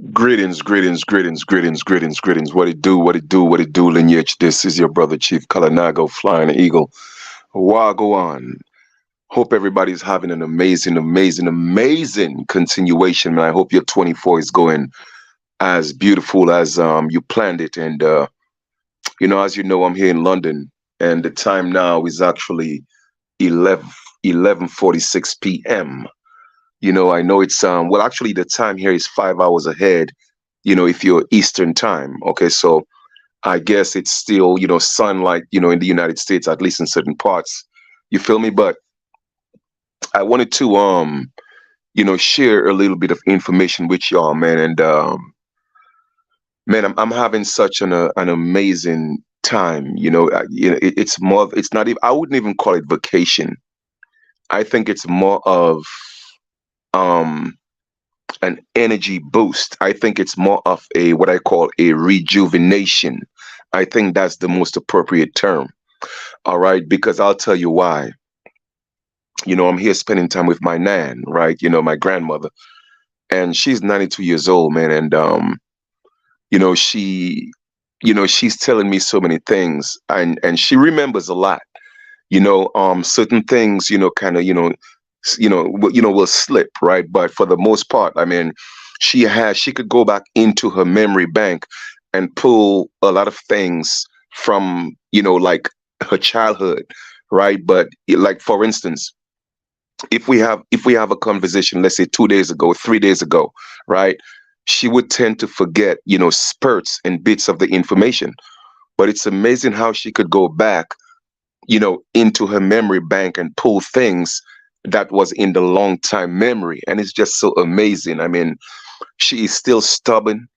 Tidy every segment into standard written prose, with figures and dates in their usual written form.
Greetings, greetings, greetings, greetings, greetings, greetings. What it do, what it do, what it do, lineage. This is your brother Chief Kalanago, Flying Eagle. Wagwan. Hope everybody's having an amazing, amazing, amazing continuation, man. I hope your 24 is going as beautiful as you planned it. And as you know, I'm here in London, and the time now is actually 11 11:46 p.m. I know it's well, actually the time here is 5 hours ahead, if you're Eastern time. Okay, so I guess it's still, sunlight, in the United States, at least in certain parts. You feel me? But I wanted to share a little bit of information with y'all, man. And man, I'm having such an amazing time. It's more, it's not even, I wouldn't even call it vacation. I think it's more of um an energy boost. I think it's more of a what I call a rejuvenation. I think that's the most appropriate term. All right, because I'll tell you why. I'm here spending time with my nan, right? My grandmother, and she's 92 years old, man, and she she's telling me so many things, and she remembers a lot. Certain things, kind of, will slip, right? But for the most part, I mean, she could go back into her memory bank and pull a lot of things from, like her childhood, right? But like for instance, if we have a conversation, let's say 2 days ago, 3 days ago, right? She would tend to forget, spurts and bits of the information. But it's amazing how she could go back, into her memory bank and pull things that was in the long time memory. And it's just so amazing. I mean, she is still stubborn.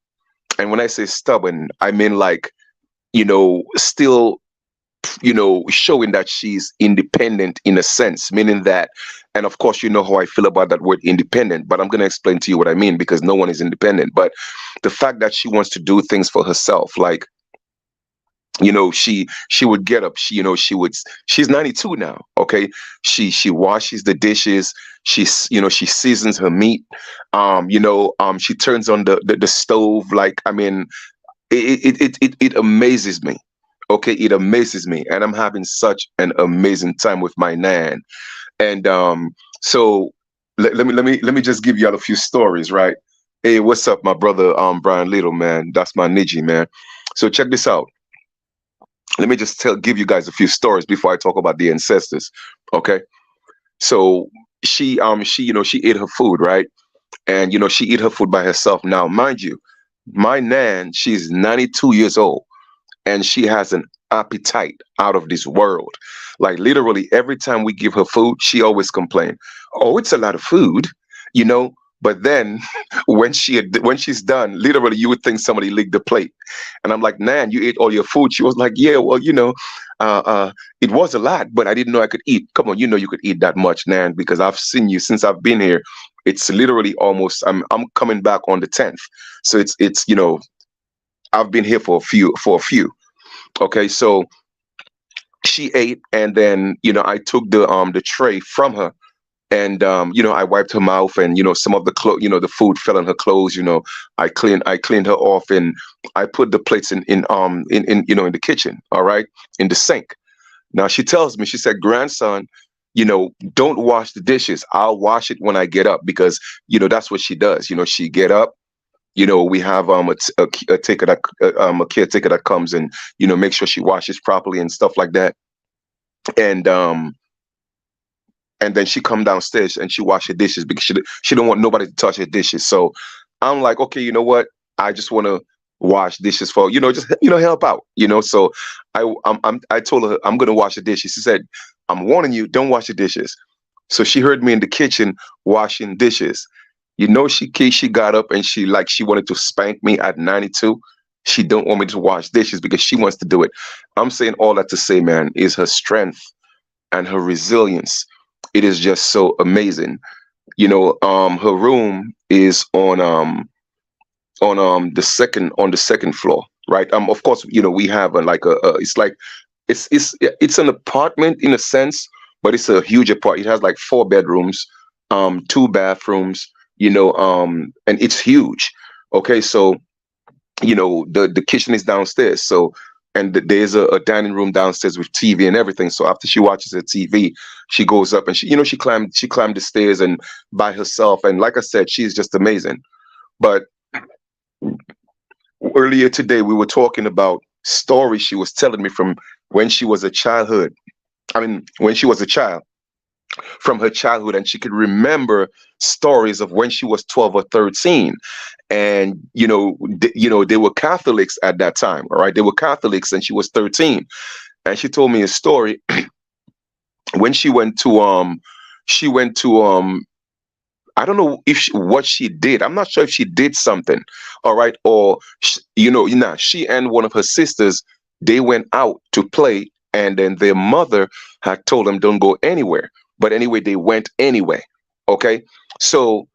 And when I say stubborn, I mean like, still, showing that she's independent in a sense, meaning that, and of course, you know how I feel about that word independent, but I'm going to explain to you what I mean because no one is independent. But the fact that she wants to do things for herself, like, she would get up, she's 92 now. Okay, she washes the dishes, she seasons her meat, she turns on the stove. Like, I mean, it amazes me. Okay, it amazes me, and I'm having such an amazing time with my nan. And so let me just give y'all a few stories, right? Hey, what's up, my brother, Brian Little, man? That's my Niji, man. So check this out. Let me just give you guys a few stories before I talk about the ancestors. Okay, so she ate her food, right? And she eat her food by herself. Now, mind you, my nan, she's 92 years old, and she has an appetite out of this world. Like literally every time we give her food, she always complain, "Oh, it's a lot of food," you know. But then when she's done, literally you would think somebody licked the plate. And I'm like, "Nan, you ate all your food." She was like, "Yeah, well, it was a lot, but I didn't know I could eat." Come on, you know you could eat that much, Nan, because I've seen you since I've been here. It's literally almost, I'm coming back on the 10th. So it's I've been here for a few. Okay, so she ate, and then I took the tray from her, and I wiped her mouth, and some of the the food fell on her clothes. I cleaned her off, and I put the plates in the kitchen. All right, in the sink. Now she tells me, she said, "Grandson, don't wash the dishes. I'll wash it when I get up," because that's what she does. She get up. We have a taker that a caretaker that comes and make sure she washes properly and stuff like that. And then she come downstairs and she wash her dishes because she don't want nobody to touch her dishes. So I'm like, okay, you know what? I just want to wash dishes for just help out. So I told her I'm gonna wash the dishes. She said, "I'm warning you, don't wash the dishes." So she heard me in the kitchen washing dishes. She got up and she wanted to spank me at 92. She don't want me to wash dishes because she wants to do it. I'm saying all that to say, man, is her strength and her resilience. It is just so amazing. Her room is on the second floor, right? Of course, we have it's like it's an apartment in a sense, but it's a huge apartment. It has like 4 bedrooms, 2 bathrooms, and it's huge. Okay, so the kitchen is downstairs. So and there's a dining room downstairs with TV and everything. So after she watches her TV, she goes up and she climbed the stairs and by herself. And like I said, she's just amazing. But earlier today we were talking about stories she was telling me from when she was a childhood. I mean, when she was a child, from her childhood, and she could remember stories of when she was 12 or 13. And they were Catholics at that time. All right, they were Catholics, and she was 13. And she told me a story when she went to I don't know if what she did. I'm not sure if she did something. All right, or she and one of her sisters, they went out to play, and then their mother had told them don't go anywhere. But anyway, they went anyway. Okay, so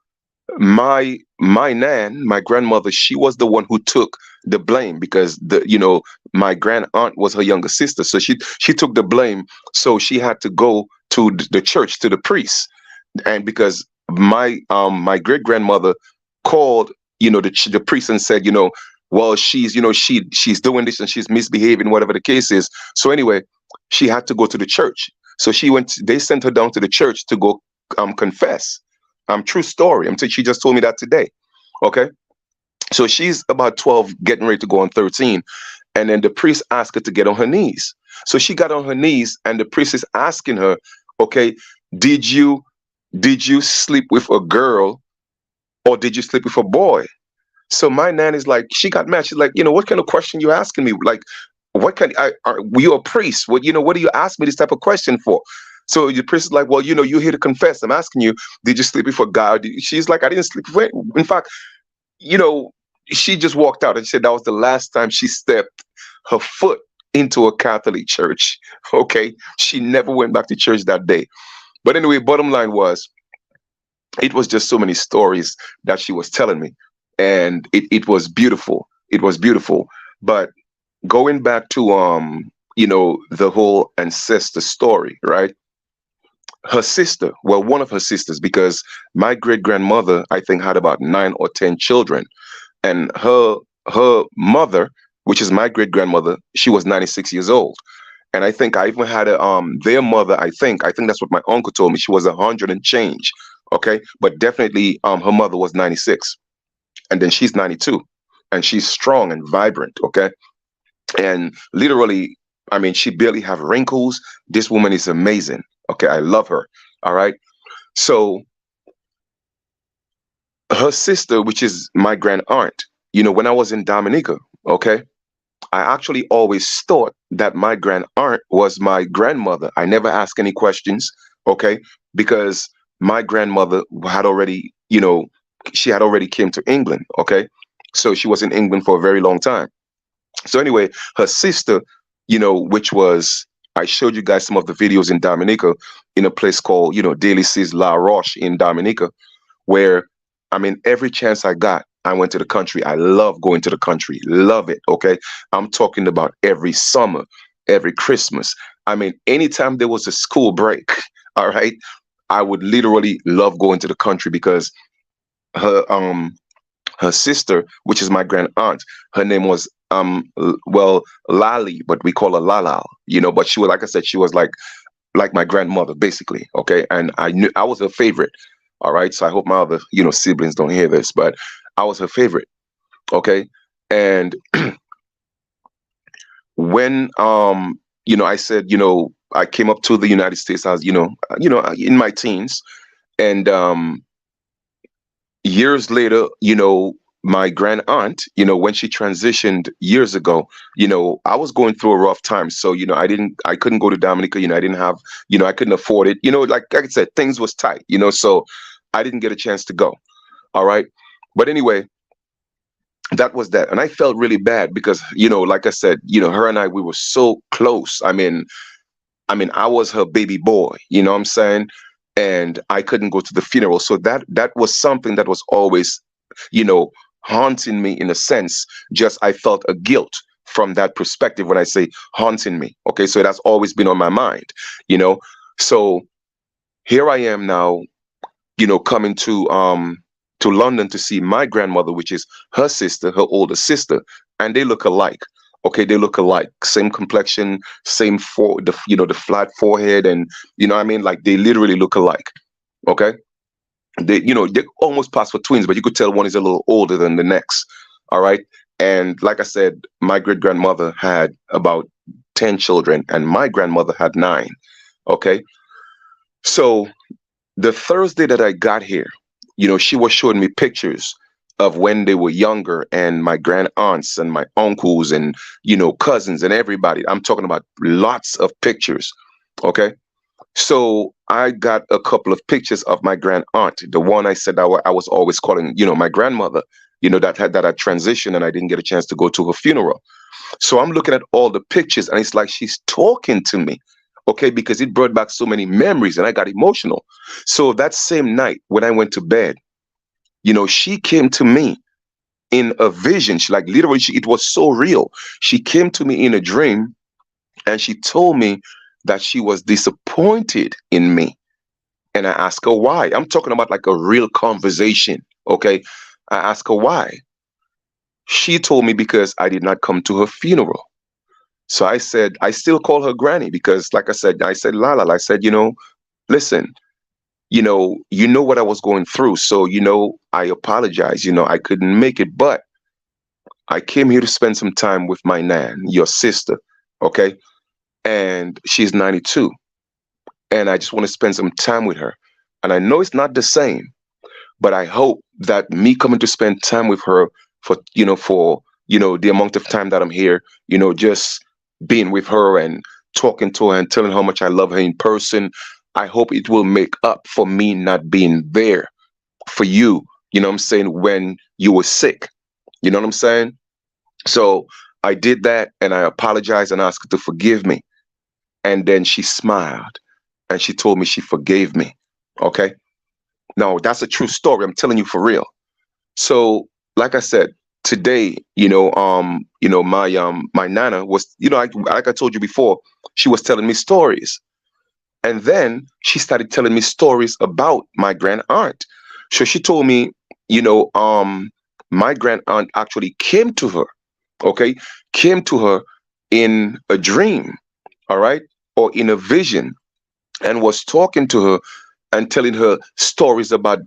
my nan, my grandmother, she was the one who took the blame because my grand aunt was her younger sister, so she took the blame. So she had to go to the church, to the priest. And because my great grandmother called the priest and said, well, she's doing this and she's misbehaving, whatever the case is. So anyway, she had to go to the church. So they sent her down to the church to go confess. True story. She just told me that today. Okay, so she's about 12, getting ready to go on 13, and then the priest asked her to get on her knees. So she got on her knees, and the priest is asking her, okay, did you sleep with a girl or did you sleep with a boy? So my nan is like, she got mad. She's like, what kind of question you asking me? Like, what kind? Were you a priest? What do you ask me this type of question for? So the priest is like, well, you're here to confess. I'm asking you, did you sleep with a guy? She's like, I didn't sleep with. In fact, you know, she just walked out and said that was the last time she stepped her foot into a Catholic church. Okay, she never went back to church that day. But anyway, bottom line was, it was just so many stories that she was telling me, and it was beautiful. It was beautiful. But going back to the whole ancestor story, right? Her sister, well, one of her sisters, because my great grandmother, I think, had about 9 or 10 children, and her mother, which is my great grandmother, she was 96 years old. And I think I even had their mother. I think that's what my uncle told me. She was 100 and change. Okay, but definitely her mother was 96, and then she's 92, and she's strong and vibrant. Okay, and literally, I mean, she barely have wrinkles. This woman is amazing. Okay, I love her. All right, so her sister, which is my grand aunt, when I was in Dominica, okay, I actually always thought that my grand aunt was my grandmother. I never asked any questions, okay, because my grandmother had already, she had already came to England, okay, so she was in England for a very long time. So anyway, her sister, which was, I showed you guys some of the videos in Dominica, in a place called, Daly Seas La Roche in Dominica, where, I mean, every chance I got, I went to the country. I love going to the country. Love it. Okay. I'm talking about every summer, every Christmas. I mean, anytime there was a school break, all right, I would literally love going to the country because her her sister, which is my grand aunt, her name was well, Lali, but we call her Lala, but she was, like I said, she was like my grandmother, basically. Okay. And I knew I was her favorite. All right. So I hope my other, siblings don't hear this, but I was her favorite. Okay. And when I said, I came up to the United States, I was, in my teens. And years later, my grand aunt, when she transitioned years ago, I was going through a rough time. So, I couldn't go to Dominica, I didn't have, I couldn't afford it. Like I said, things was tight, so I didn't get a chance to go. All right. But anyway, that was that. And I felt really bad because, like I said, her and I, we were so close. I was her baby boy, what I'm saying? And I couldn't go to the funeral. So that was something that was always, you know, haunting me in a sense. Just I felt a guilt from that perspective when I say haunting me. Okay, so that's always been on my mind, you know. So here I am now, coming to to London to see my grandmother, which is her sister, her older sister, and they look alike. Okay, they look alike, same complexion, same the flat forehead, and what I mean, like they literally look alike. Okay, they almost pass for twins, but you could tell one is a little older than the next. All right, and like I said, my great grandmother had about 10 children, and my grandmother had nine. Okay, so the Thursday that I got here, she was showing me pictures of when they were younger, and my grand aunts and my uncles and cousins and everybody. I'm talking about lots of pictures. Okay. So I got a couple of pictures of my grand aunt, the one I said I was always calling, my grandmother, that had transitioned and I didn't get a chance to go to her funeral. So I'm looking at all the pictures and it's like she's talking to me. Okay, because it brought back so many memories and I got emotional. So that same night when I went to bed, she came to me in a vision. She, like, literally, it was so real. She came to me in a dream and she told me that she was disappointed in me. And I asked her why. I'm talking about like a real conversation. Okay. I asked her why. She told me because I did not come to her funeral. So I said, I still call her granny because, like I said, Lala, I said, listen, you know what I was going through. So, I apologize. I couldn't make it, but I came here to spend some time with my nan, your sister. Okay. And she's 92. And I just want to spend some time with her. And I know it's not the same, but I hope that me coming to spend time with her for the amount of time that I'm here, just being with her and talking to her and telling her how much I love her in person, I hope it will make up for me not being there for you, what I'm saying, when you were sick. You know what I'm saying? So I did that and I apologized and asked her to forgive me. And then she smiled and she told me she forgave me. Okay. Now that's a true story. I'm telling you for real. So, like I said, today, my nana was, like I told you before, she was telling me stories. And then she started telling me stories about my grand aunt. So she told me, my grand aunt actually came to her, okay, came to her in a dream, all right, or in a vision, and was talking to her and telling her stories about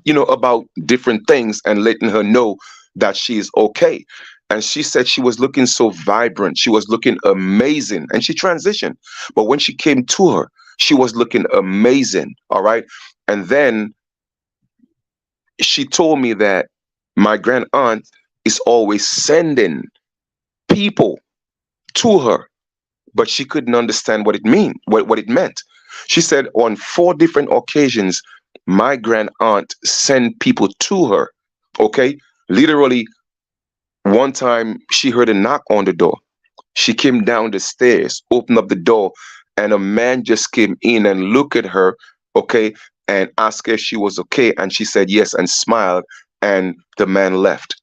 different things and letting her know that she's okay. And she said she was looking so vibrant. She was looking amazing. And she transitioned. But when she came to her, she was looking amazing. All right. And then she told me that my grand aunt is always sending people to her, but she couldn't understand what it meant. She said on 4 different occasions, my grand aunt sent people to her. Okay. Literally, one time she heard a knock on the door. She came down the stairs, opened up the door, and a man just came in and looked at her, okay, and asked her if she was okay. And she said yes and smiled, and the man left.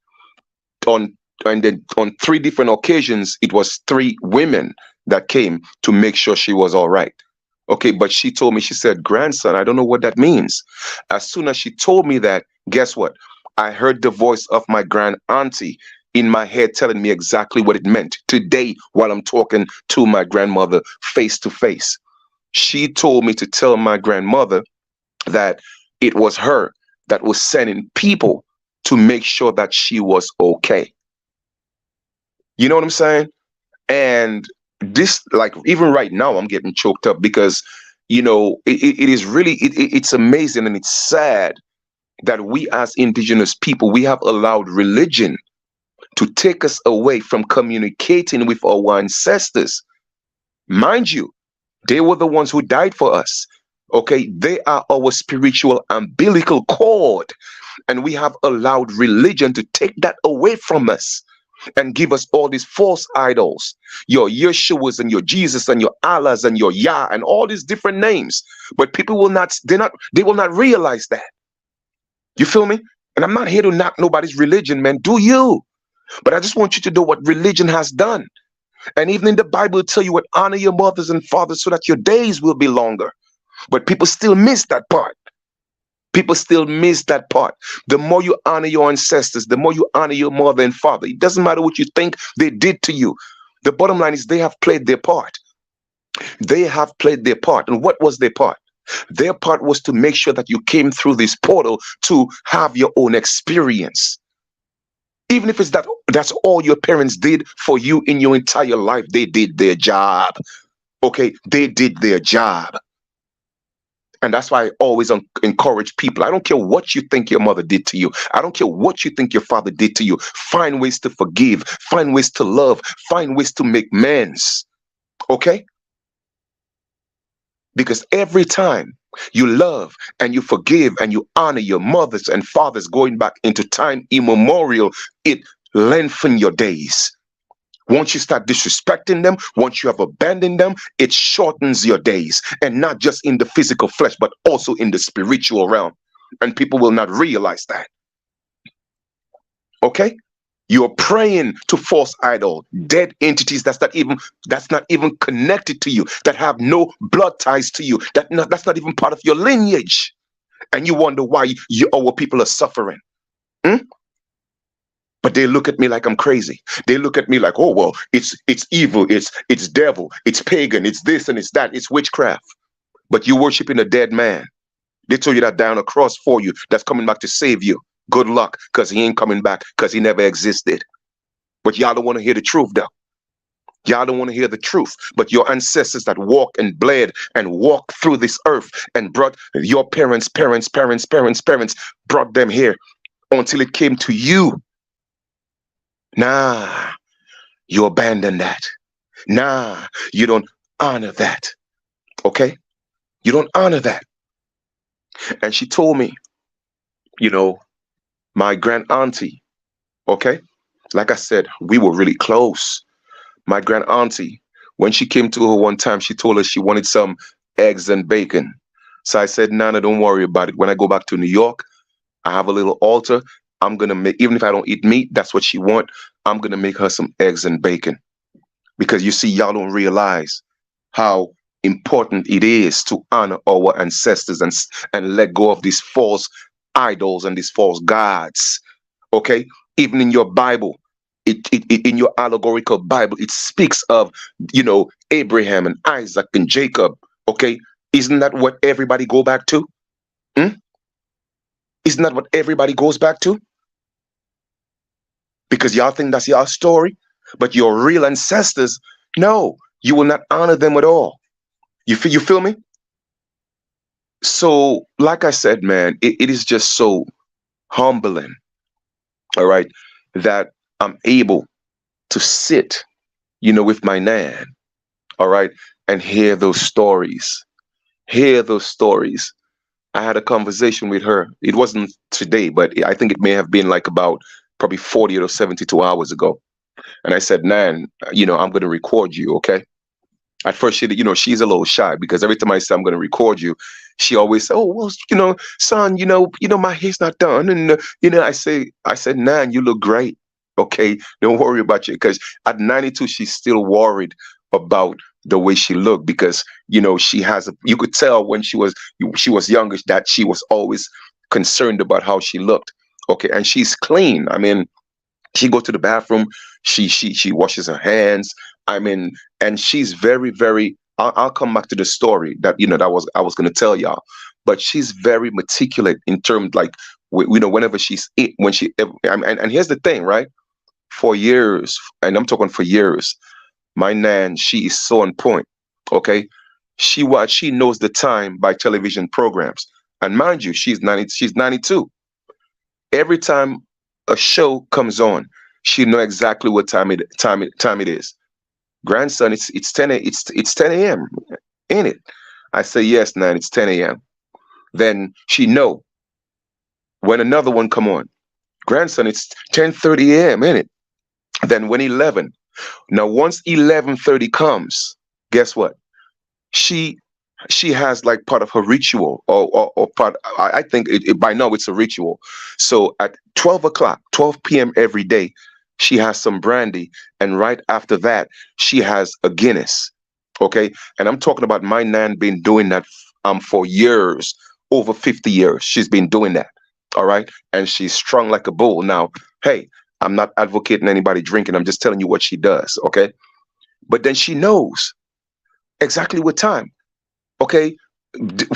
On and then on 3 different occasions, it was 3 women that came to make sure she was all right. Okay, but she told me, she said, grandson, I don't know what that means. As soon as she told me that, guess what? I heard the voice of my grand auntie in my head telling me exactly what it meant today while I'm talking to my grandmother face to face. She told me to tell my grandmother that it was her that was sending people to make sure that she was okay. You know what I'm saying? And this, like, even right now, I'm getting choked up because, it is really, it's amazing and it's sad that we as indigenous people, we have allowed religion to take us away from communicating with our ancestors. Mind you, they were the ones who died for us. Okay, they are our spiritual umbilical cord, and we have allowed religion to take that away from us and give us all these false idols, your Yeshuas and your Jesus and your Allahs and your Yah and all these different names. But people will not, they will not realize that. You feel me? And I'm not here to knock nobody's religion, man. Do you? But I just want you to know what religion has done. And even in the Bible, it'll tell you what, honor your mothers and fathers so that your days will be longer. But people still miss that part. People still miss that part. The more you honor your ancestors, the more you honor your mother and father. It doesn't matter what you think they did to you. The bottom line is they have played their part. They have played their part. And what was their part? Their part was to make sure that you came through this portal to have your own experience. Even if it's that's all your parents did for you in your entire life, they did their job. Okay, they did their job. And that's why I always encourage people. I don't care what you think your mother did to you. I don't care what you think your father did to you. Find ways to forgive. Find ways to love. Find ways to make amends. Okay? Because every time you love and you forgive and you honor your mothers and fathers going back into time immemorial, it lengthens your days. Once you start disrespecting them, once you have abandoned them, it shortens your days. And not just in the physical flesh, but also in the spiritual realm. And people will not realize that. Okay? You're praying to false idol, dead entities that's not even connected to you, that have no blood ties to you, that's not even part of your lineage. And you wonder why our people are suffering. Hmm? But they look at me like I'm crazy. They look at me like, oh well, it's evil, it's devil, it's pagan, it's this and it's that, it's witchcraft. But you're worshiping a dead man. They told you that down a cross for you, that's coming back to save you. Good luck, because he ain't coming back, because he never existed. But y'all don't want to hear the truth, though. Y'all don't want to hear the truth. But your ancestors that walked and bled and walked through this earth and brought your parents, brought them here until it came to you. Nah, you abandon that. Nah, you don't honor that. Okay? You don't honor that. And she told me, my grand auntie, okay? Like I said, we were really close. My grand auntie, when she came to her one time, she told us she wanted some eggs and bacon. So I said, Nana, don't worry about it. When I go back to New York, I have a little altar. I'm going to make, even if I don't eat meat, that's what she want. I'm going to make her some eggs and bacon. Because you see, y'all don't realize how important it is to honor our ancestors and let go of these false idols and these false gods. Okay? Even in your Bible, in your allegorical Bible, it speaks of, Abraham and Isaac and Jacob. Okay? Isn't that what everybody go back to? Isn't that what everybody goes back to? Because y'all think that's your story, but your real ancestors, no, you will not honor them at all. You feel me? So, like I said, man, it is just so humbling, all right, that I'm able to sit, with my nan, all right, and hear those stories. Hear those stories. I had a conversation with her. It wasn't today, but I think it may have been like about probably 40 or 72 hours ago. And I said, Nan, I'm going to record you, okay? At first, she's a little shy because every time I say I'm going to record you, she always says, oh, well, son, my hair's not done. And, I said, Nan, you look great. Okay, don't worry about you. Because at 92, she's still worried about the way she looked because, you could tell when she was younger that she was always concerned about how she looked. Okay, and she's clean. I mean, she goes to the bathroom, she washes her hands. I mean, and she's very, very. I'll come back to the story that I was going to tell y'all, but she's very meticulous in terms like whenever and here's the thing, right? For years, and I'm talking for years, my nan, she is so on point. Okay, she knows the time by television programs, and mind you, she's 92. Every time a show comes on, she know exactly what time it is. Grandson, it's 10 a.m. ain't it? I say yes, Nan, it's 10 a.m. Then she know when another one come on. Grandson, it's 10:30 a.m. ain't it? Then when 11. Now once 11:30 comes, guess what? She has like part of her ritual or part. I think by now it's a ritual. So at 12 o'clock, 12 p.m. every day, she has some brandy, and right after that, she has a Guinness. Okay, and I'm talking about my nan been doing that for years. over 50 years. She's been doing that. All right. And she's strong like a bull. Now, hey, I'm not advocating anybody drinking. I'm just telling you what she does. Okay. But then she knows exactly what time. Okay.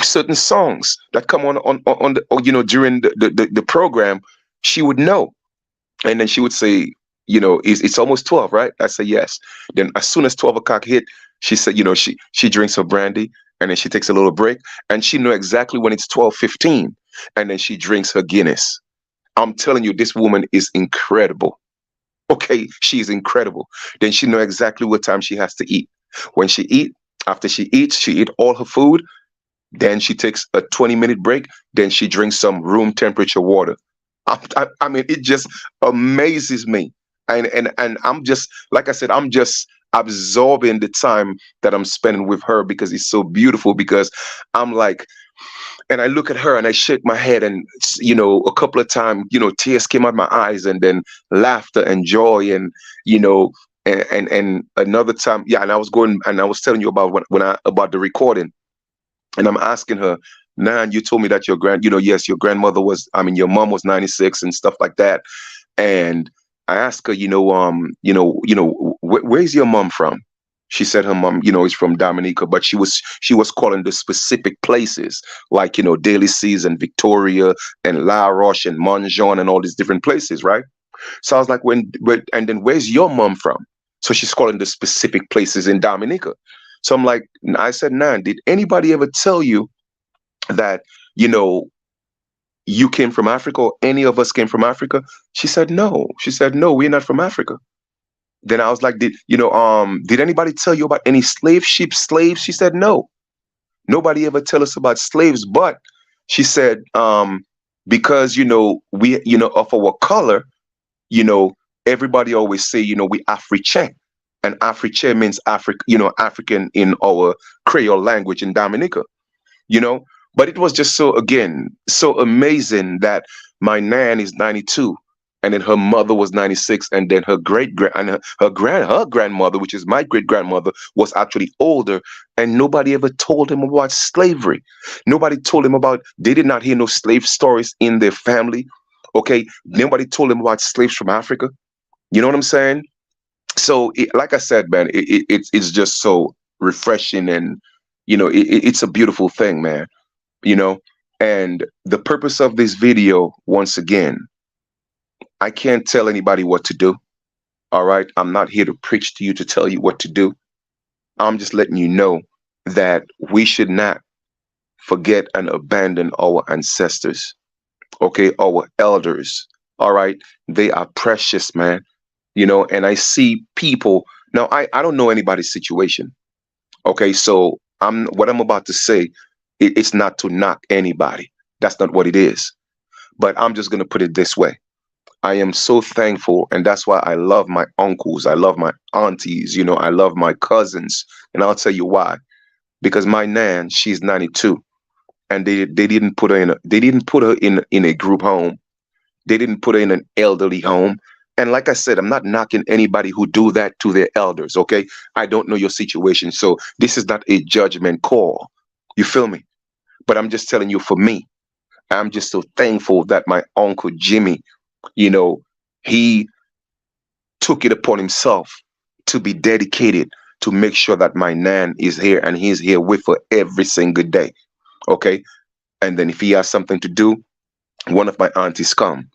Certain songs that come on the, or, during the program, she would know. And then she would say, it's almost 12, right? I say yes. Then as soon as 12 o'clock hit, she said, she drinks her brandy, and then she takes a little break, and she know exactly when it's 12:15, and then she drinks her Guinness. I'm telling you, this woman is incredible. Okay, she's incredible. Then she know exactly what time she has to eat. When she eat, after she eat all her food, then she takes a 20-minute break. Then she drinks some room temperature water. I mean, it just amazes me. And I'm just, like I said, I'm just absorbing the time that I'm spending with her because it's so beautiful. Because I'm like, and I look at her and I shake my head, and a couple of times, tears came out my eyes, and then laughter and joy, and you know and another time, yeah. And I was going and I was telling you about when I about the recording, and I'm asking her, Nan, you told me that yes, your grandmother was, I mean, your mom was 96 and stuff like that. And I asked her, where's your mom from? She said her mom, is from Dominica, but she was calling the specific places, like, Daly Seas and Victoria and La Roche and Montjean and all these different places, right? So I was like, and then where's your mom from? So she's calling the specific places in Dominica. So I'm like, I said, Nan, did anybody ever tell you that, you know, you came from Africa, or any of us came from Africa? She said, no. She said, no, we're not from Africa. Then I was like, did anybody tell you about any slave ship slaves? She said, no. Nobody ever tell us about slaves, but she said, because, we, of our color, you know, everybody always say, we African. And African means African in our Creole language in Dominica, you know. But it was just so, again, so amazing that my nan is 92, and then her mother was 96, and then her great grand and her grandmother, which is my great grandmother, was actually older, and nobody ever told him about slavery. Nobody told him about, they did not hear no slave stories in their family. Okay, nobody told him about slaves from Africa. You know what I'm saying? So, like I said, man, it's just so refreshing, and it's a beautiful thing, man. You know, and the purpose of this video, once again, I can't tell anybody what to do. All right, I'm not here to preach to you to tell you what to do. I'm just letting you know that we should not forget and abandon our ancestors. Okay, our elders. All right, they are precious, man. And I see people now. I don't know anybody's situation. Okay, so what I'm about to say, it's not to knock anybody. That's not what it is. But I'm just gonna put it this way. I am so thankful, and that's why I love my uncles, I love my aunties, I love my cousins, and I'll tell you why. Because my nan, she's 92, and they didn't put her in a group home. They didn't put her in an elderly home. And like I said, I'm not knocking anybody who do that to their elders, okay? I don't know your situation, so this is not a judgment call. You feel me? But I'm just telling you, for me, I'm just so thankful that my uncle Jimmy, he took it upon himself to be dedicated to make sure that my nan is here, and he's here with her every single day, okay? And then if he has something to do, one of my aunties come.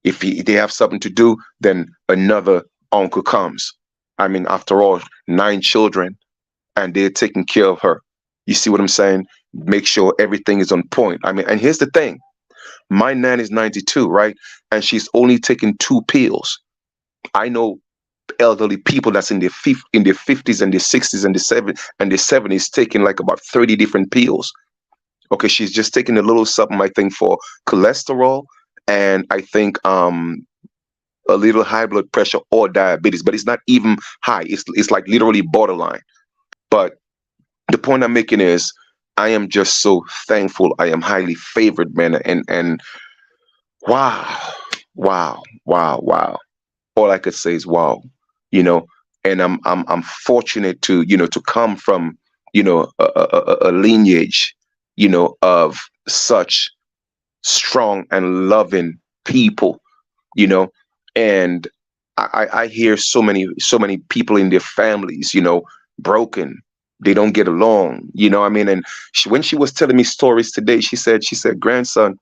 If they have something to do, then another uncle comes. I mean, after all, 9 children, and they're taking care of her. You see what I'm saying? Make sure everything is on point. I mean, and here's the thing. My nan is 92, right? And she's only taking 2 pills. I know elderly people that's in their 50s and their 60s and their 70s taking like about 30 different pills. Okay, she's just taking a little something, I think, for cholesterol, and I think a little high blood pressure or diabetes, but it's not even high. It's like literally borderline. But the point I'm making is, I am just so thankful. I am highly favored, man. And wow, wow, wow, wow. All I could say is wow. You know, and I'm fortunate to to come from a lineage of such strong and loving people, you know, and I hear so many people in their families, broken. They don't get along, I mean, and when she was telling me stories today, she said, grandson,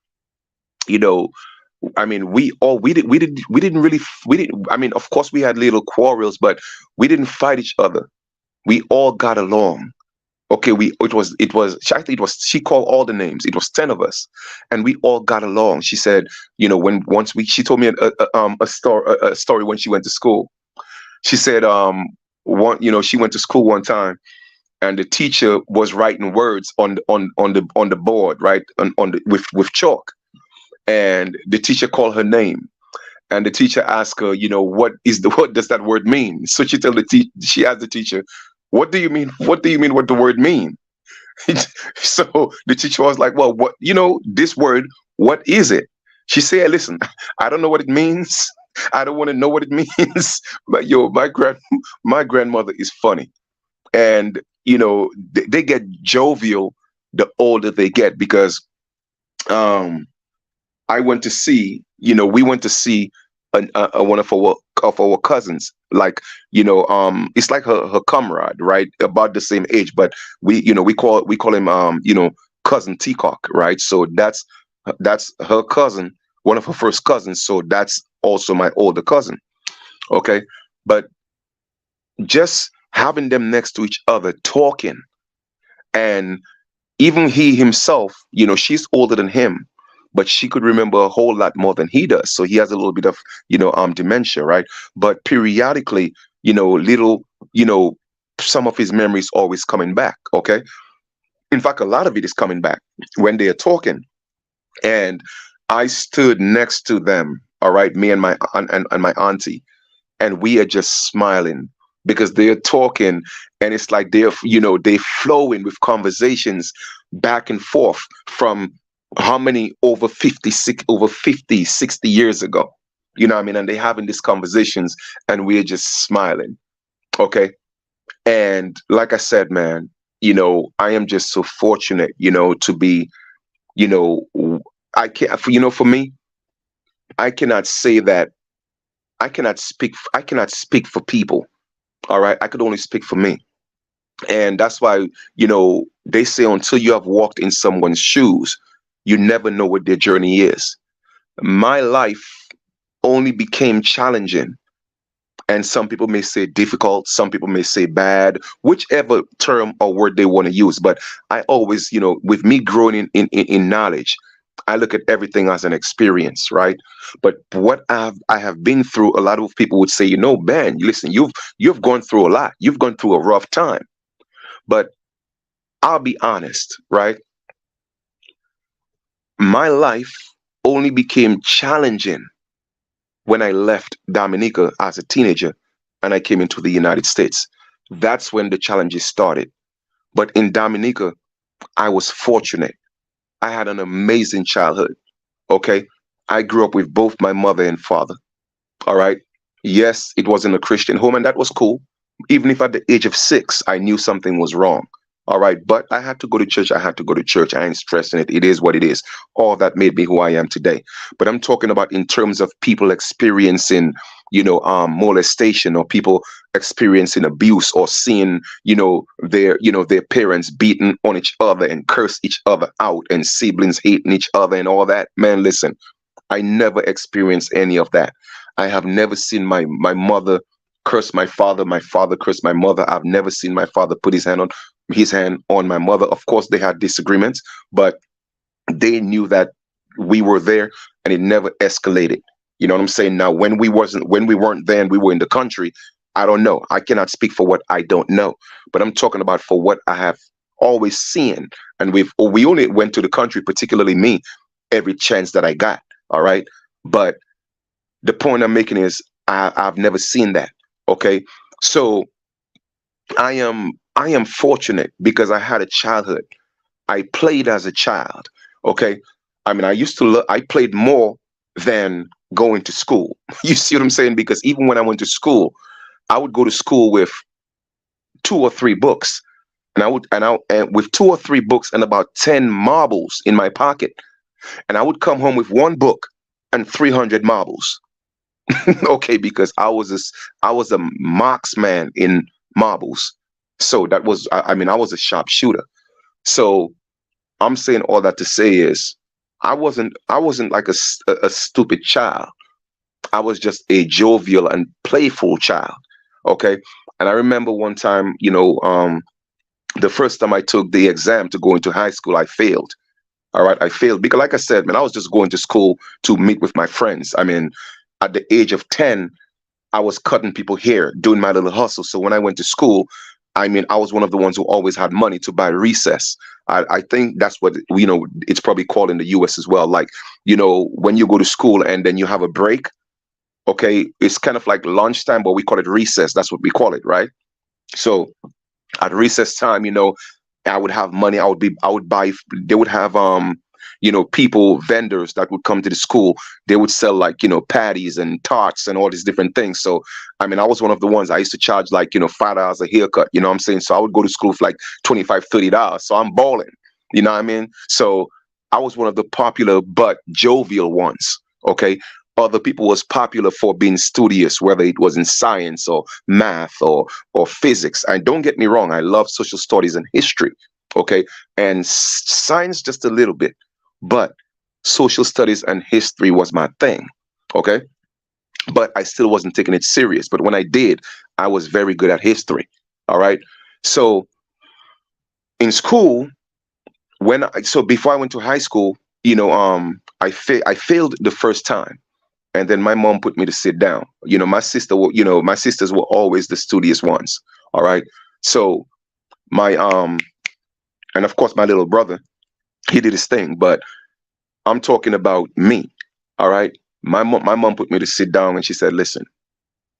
you know, I mean, we didn't really, we didn't, I mean, of course we had little quarrels, but we didn't fight each other. We all got along. Okay, actually, it was, she called all the names. It was 10 of us, and we all got along. She said, when once we she told me a story when she went to school. She said, she went to school one time, and the teacher was writing words on the board, right, on the with chalk, and the teacher called her name, and the teacher asked her, what does that word mean? So she asked the teacher, what do you mean? What do you mean? What the word mean? So the teacher was like, well, what, this word, what is it? She said, listen, I don't know what it means. I don't want to know what it means. But my grandmother is funny. And, they get jovial the older they get, because um I went to see, we went to see one of our cousins, like, it's like her comrade, right, about the same age, but we call him, cousin Teacock, right? So that's her cousin, one of her first cousins. So that's also my older cousin. Okay, but just having them next to each other talking, and even he himself, she's older than him, but she could remember a whole lot more than he does. So he has a little bit of, dementia, right? But periodically, little, some of his memories always coming back. Okay. In fact, a lot of it is coming back when they are talking. And I stood next to them, all right, me and and my auntie, and we are just smiling because they're talking, and it's like they flowing with conversations back and forth from how many, over 50, 60 years ago, what I mean, and they having these conversations, and we're just smiling. Okay. And like I said, man, I am just so fortunate, to be, you know I can't, for me, I cannot say that, I cannot speak for people. All right, I could only speak for me. And that's why, they say, until you have walked in someone's shoes, you never know what their journey is. My life only became challenging, and some people may say difficult, some people may say bad, whichever term or word they want to use. But I always, with me growing in knowledge, I look at everything as an experience, right? But what I have been through, a lot of people would say, Ben, listen, you've gone through a lot. You've gone through a rough time. But I'll be honest, right? My life only became challenging when I left Dominica as a teenager and I came into the United States. That's when the challenges started. But in Dominica, I was fortunate. I had an amazing childhood. Okay. I grew up with both my mother and father. All right. Yes, it was in a Christian home, and that was cool. Even if at the age of 6, I knew something was wrong. All right. But I had to go to church. I had to go to church. I ain't stressing it. It is what it is. All that made me who I am today. But I'm talking about in terms of people experiencing, molestation, or people experiencing abuse, or seeing, their parents beating on each other and curse each other out, and siblings hating each other and all that. Man, listen, I never experienced any of that. I have never seen my mother curse my father curse my mother. I've never seen my father put his hand on my mother. Of course, they had disagreements, but they knew that we were there, and it never escalated. You know what I'm saying? Now, when we weren't there and we were in the country, I don't know. I cannot speak for what I don't know, but I'm talking about for what I have always seen. And we only went to the country, particularly me, every chance that I got. All right. But the point I'm making is I've never seen that. Okay. So I am fortunate because I had a childhood. I played as a child. Okay. I mean, I played more than going to school. You see what I'm saying? Because even when I went to school, I would go to school with 2 or 3 books. and with 2 or 3 books and about 10 marbles in my pocket, and I would come home with one book and 300 marbles. Okay, because I was a marksman in marbles. So that was, I mean, I was a sharpshooter. So I'm saying all that to say is, I wasn't like a stupid child. I was just a jovial and playful child. Okay. And I remember one time, the first time I took the exam to go into high school, I failed. All right. I failed because, like I said, man, I was just going to school to meet with my friends. I mean, at the age of 10, I was cutting people hair, doing my little hustle. So when I went to school, I mean, I was one of the ones who always had money to buy recess. I think that's what, it's probably called in the US as well. Like, when you go to school and then you have a break, okay, it's kind of like lunchtime, but we call it recess. That's what we call it, right? So at recess time, I would have money. I would buy. They would have people, vendors that would come to the school. They would sell like patties and tarts and all these different things. So I mean, I was one of the ones. I used to charge like $5 a haircut. You know what I'm saying? So I would go to school for like 25, $30. So I'm balling. You know what I mean? So I was one of the popular but jovial ones. Okay. Other people was popular for being studious, whether it was in science or math or physics. And don't get me wrong, I love social studies and history, okay, and science just a little bit, but social studies and history was my thing, okay. But I still wasn't taking it serious. But when I did, I was very good at history. All right. So in school, so before I went to high school, I failed the first time, and then my mom put me to sit down. My sisters were always the studious ones. All right. So my and of course my little brother, he did his thing, but I'm talking about me. All right. My mom put me to sit down and she said, listen,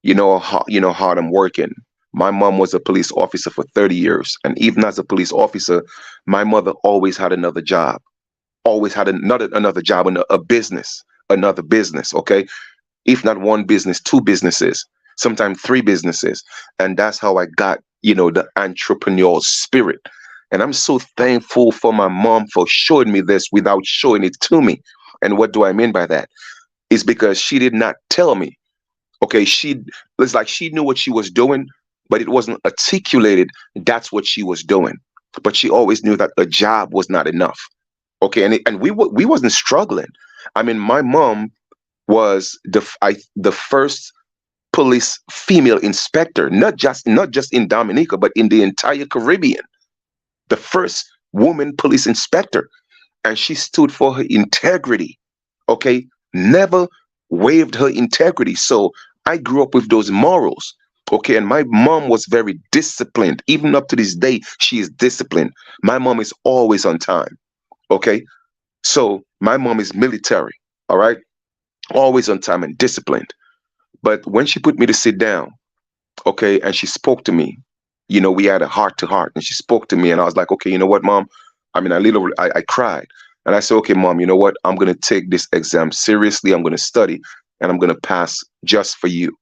how hard I'm working. My mom was a police officer for 30 years. And even as a police officer, my mother always had another job, always had another job, a business, another business. Okay. If not one business, two businesses, sometimes three businesses. And that's how I got, the entrepreneurial spirit. And I'm so thankful for my mom for showing me this without showing it to me. And what do I mean by that? Is because she did not tell me. Okay, it's like she knew what she was doing, but it wasn't articulated that's what she was doing. But she always knew that a job was not enough. Okay, and we wasn't struggling. I mean, my mom was the first police female inspector, not just in Dominica, but in the entire Caribbean. The first woman police inspector, and she stood for her integrity. Okay, never waived her integrity. So I grew up with those morals. Okay, and my mom was very disciplined. Even up to this day, she is disciplined. My mom is always on time. Okay, so my mom is military. All right, always on time and disciplined. But when she put me to sit down, okay, and she spoke to me, we had a heart to heart, and she spoke to me, and I was like, okay, you know what, mom? I mean, I cried, and I said, okay, mom, you know what? I'm gonna take this exam seriously. I'm gonna study, and I'm gonna pass just for you,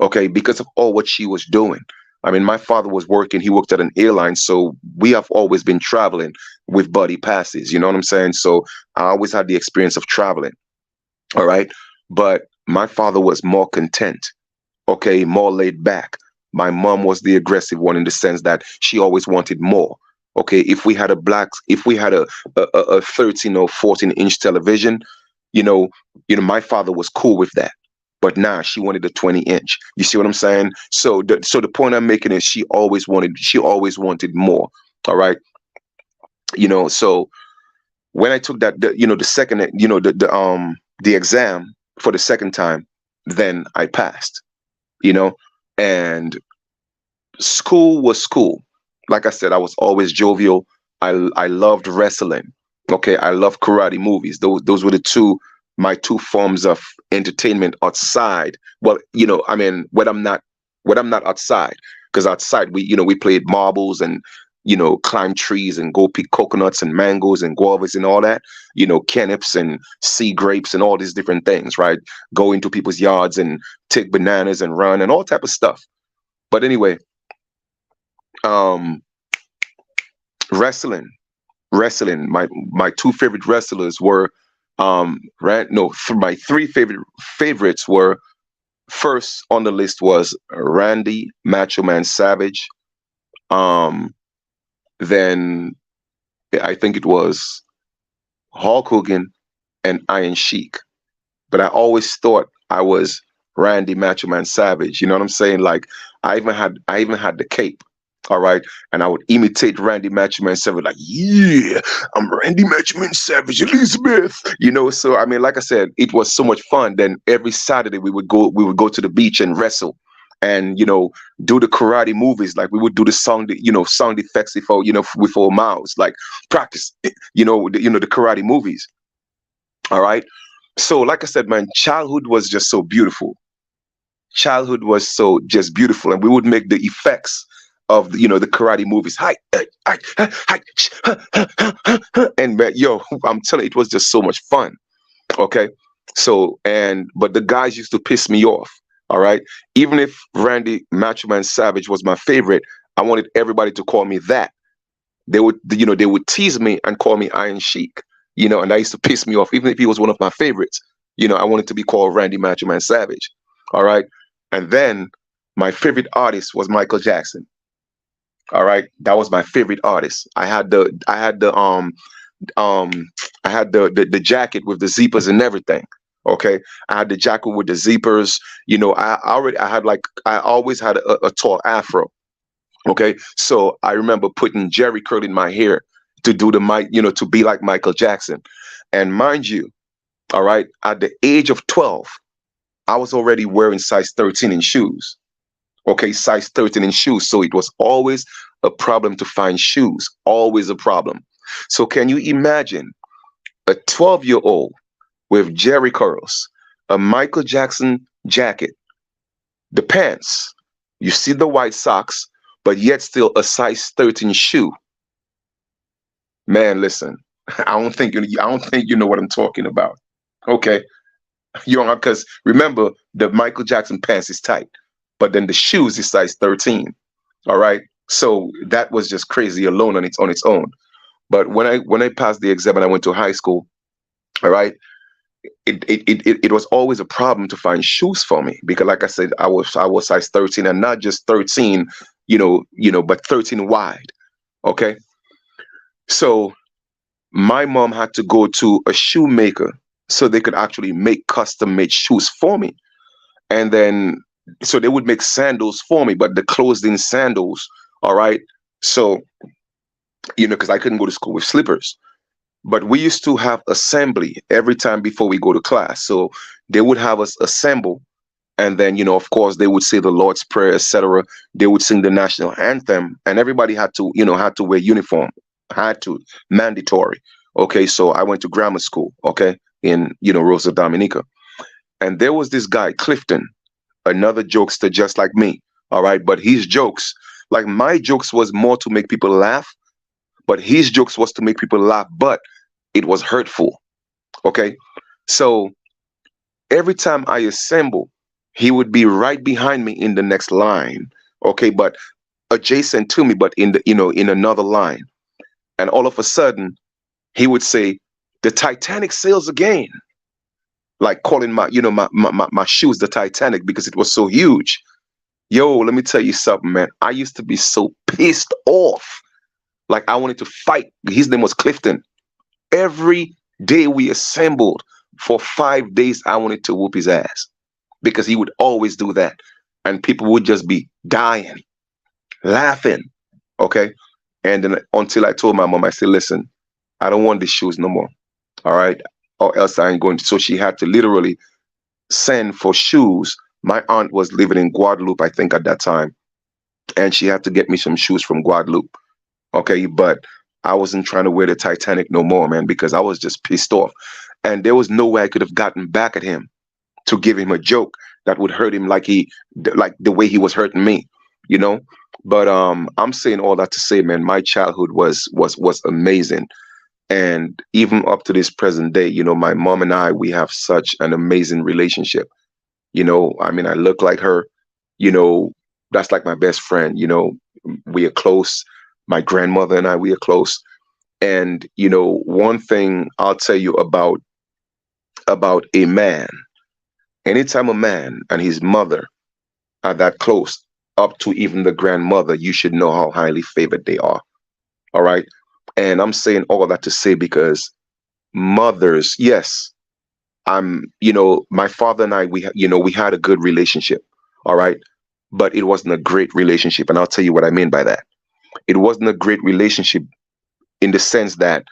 okay? Because of all what she was doing. I mean, my father was working. He worked at an airline, so we have always been traveling with buddy passes. You know what I'm saying? So I always had the experience of traveling. All right. But my father was more content, okay, more laid back. My mom was the aggressive one in the sense that she always wanted more. Okay. If we had a 13 or 14-inch television, my father was cool with that. But now she wanted a 20-inch. You see what I'm saying? So the point I'm making is she always wanted more. All right. So when I took that, the second, the exam for the second time, then I passed, you know, and school was school. Like I said, I was always jovial. I loved wrestling. Okay, I love karate movies. Those were my two forms of entertainment outside. Well, I mean, when I'm not outside, because outside we played marbles and climb trees and go pick coconuts and mangoes and guavas and all that, cannops and sea grapes and all these different things, right? Go into people's yards and take bananas and run and all type of stuff. But anyway, um, Wrestling, wrestling. My two favorite wrestlers were my three favorites were, first on the list was Randy Macho Man Savage. Um, then I think it was Hulk Hogan and Iron Sheik. But I always thought I was Randy Macho Man Savage. You know what I'm saying? Like I even had the cape. All right. And I would imitate Randy Macho Man Savage, like, yeah, I'm Randy Macho Man Savage, Elizabeth. So I mean, like I said, it was so much fun. Then every Saturday we would go to the beach and wrestle and do the karate movies. Like we would do the sound effects with our mouths, like practice, the karate movies. All right. So, like I said, man, childhood was just so beautiful. Childhood was so just beautiful, and we would make the effects of the karate movies. Hi, hi, hi, hi, and man, yo, I'm telling you, it was just so much fun. Okay, so but the guys used to piss me off. All right, even if Randy Macho Man Savage was my favorite, I wanted everybody to call me that. They would tease me and call me Iron Sheik. And that used to piss me off. Even if he was one of my favorites, I wanted to be called Randy Macho Man Savage. All right. And then my favorite artist was Michael Jackson. All right. That was my favorite artist. Um I had the jacket with the zippers and everything. Okay. I had the jacket with the zippers. I always had a tall afro. Okay, so I remember putting Jerry curl in my hair to do the mic, to be like Michael Jackson. And mind you, all right, at the age of 12, I was already wearing size 13 in shoes. Okay, size 13 in shoes. So it was always a problem to find shoes, always a problem. So can you imagine a 12-year-old with Jerry curls, a Michael Jackson jacket, the pants, you see the white socks, but yet still a size 13 shoe? Man, listen, I don't think you know what I'm talking about. Okay, because remember the Michael Jackson pants is tight, but then the shoes is size 13. All right, so that was just crazy alone on its own. But when I passed the exam and I went to high school, all right, it was always a problem to find shoes for me because, like I said, I was size 13, and not just 13, but 13 wide. Okay, so my mom had to go to a shoemaker so they could actually make custom made shoes for me. And then, so they would make sandals for me, but the closed in sandals. All right. So, because I couldn't go to school with slippers. But we used to have assembly every time before we go to class. So they would have us assemble. And then, of course, they would say the Lord's Prayer, etc. They would sing the national anthem, and everybody had to wear uniform, had to, mandatory. Okay, so I went to grammar school, okay, in Rosa Dominica, and there was this guy Clifton, another jokester just like me. All right, but his jokes, like my jokes, was more to make people laugh, but his jokes was to make people laugh, but it was hurtful. Okay, so every time I assemble, he would be right behind me in the next line. Okay, but adjacent to me, but in another line. And all of a sudden, he would say, "The Titanic sails again," like calling my shoes the Titanic because it was so huge. Yo, let me tell you something, man. I used to be so pissed off. Like I wanted to fight. His name was Clifton. Every day we assembled for 5 days, I wanted to whoop his ass because he would always do that. And people would just be dying, laughing. Okay. And then until I told my mom, I said, listen, I don't want these shoes no more. All right. Or else I ain't going to. So she had to literally send for shoes. My aunt was living in Guadeloupe, I think, at that time. And she had to get me some shoes from Guadeloupe. Okay. But I wasn't trying to wear the Titanic no more, man, because I was just pissed off. And there was no way I could have gotten back at him to give him a joke that would hurt him like the way he was hurting me, you know. But I'm saying all that to say, man, my childhood was amazing. And even up to this present day, my mom and I, we have such an amazing relationship. I mean, I look like her, you know, that's like my best friend, we are close. My grandmother and I, we are close. And one thing I'll tell you about a man. Anytime a man and his mother are that close, up to even the grandmother, you should know how highly favored they are. All right. And I'm saying all that to say because mothers, yes, my father and I, we had a good relationship. All right. But it wasn't a great relationship. And I'll tell you what I mean by that. It wasn't a great relationship in the sense that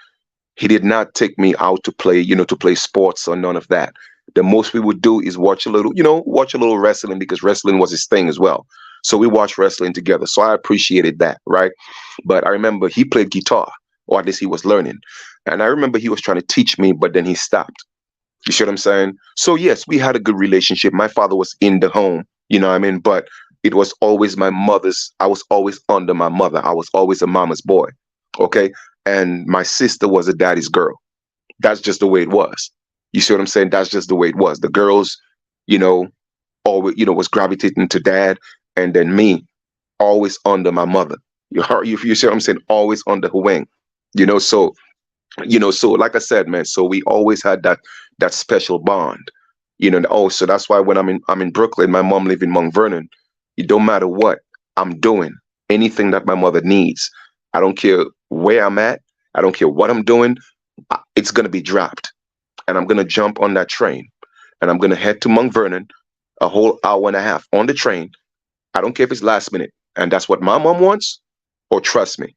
he did not take me out to play, to play sports or none of that. The most we would do is watch a little wrestling because wrestling was his thing as well. So we watched wrestling together. So I appreciated that, right? But I remember he played guitar, or at least he was learning. And I remember he was trying to teach me, but then he stopped. You see what I'm saying? So yes, we had a good relationship. My father was in the home, you know what I mean? But it was always my mother's. I was always under my mother. I was always a mama's boy. Okay. And my sister was a daddy's girl. That's just the way it was. You see what I'm saying? That's just the way it was. The girls, you know, always, was gravitating to dad, and then me, always under my mother. You see what I'm saying? Always under her wing. You know, so so like I said, man, so we always had that special bond. And also that's why when I'm in Brooklyn, my mom live in Mount Vernon. It don't matter what I'm doing, anything that my mother needs. I don't care where I'm at. I don't care what I'm doing. It's gonna be dropped, and I'm gonna jump on that train, and I'm gonna head to Mount Vernon, a whole hour and a half on the train. I don't care if it's last minute, and that's what my mom wants. Or trust me,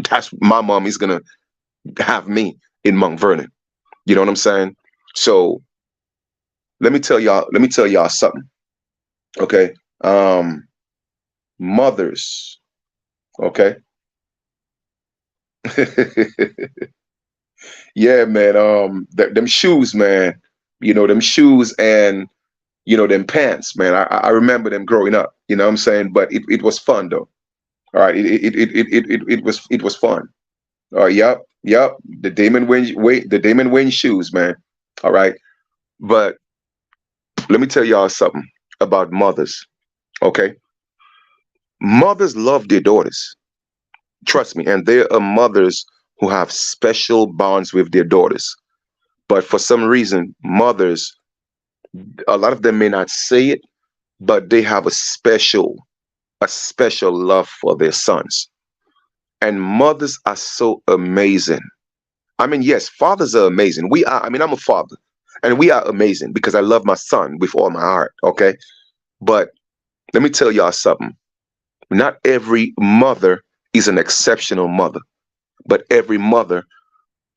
that's my mom is gonna have me in Mount Vernon. You know what I'm saying? So let me tell y'all something. Okay. Mothers. Okay. Yeah, man. Them shoes, man. Them shoes and them pants, man. I remember them growing up. You know what I'm saying? But it was fun though. All right. It was fun. All right. Yep. The Damon Wayne shoes, man. All right. But let me tell y'all something about mothers. Okay. Mothers love their daughters. Trust me. And there are mothers who have special bonds with their daughters. But for some reason, mothers, a lot of them may not say it, but they have a special love for their sons. And mothers are so amazing. I mean, yes, fathers are amazing. I'm a father, and we are amazing because I love my son with all my heart. Okay. But let me tell y'all something. Not every mother is an exceptional mother, but every mother,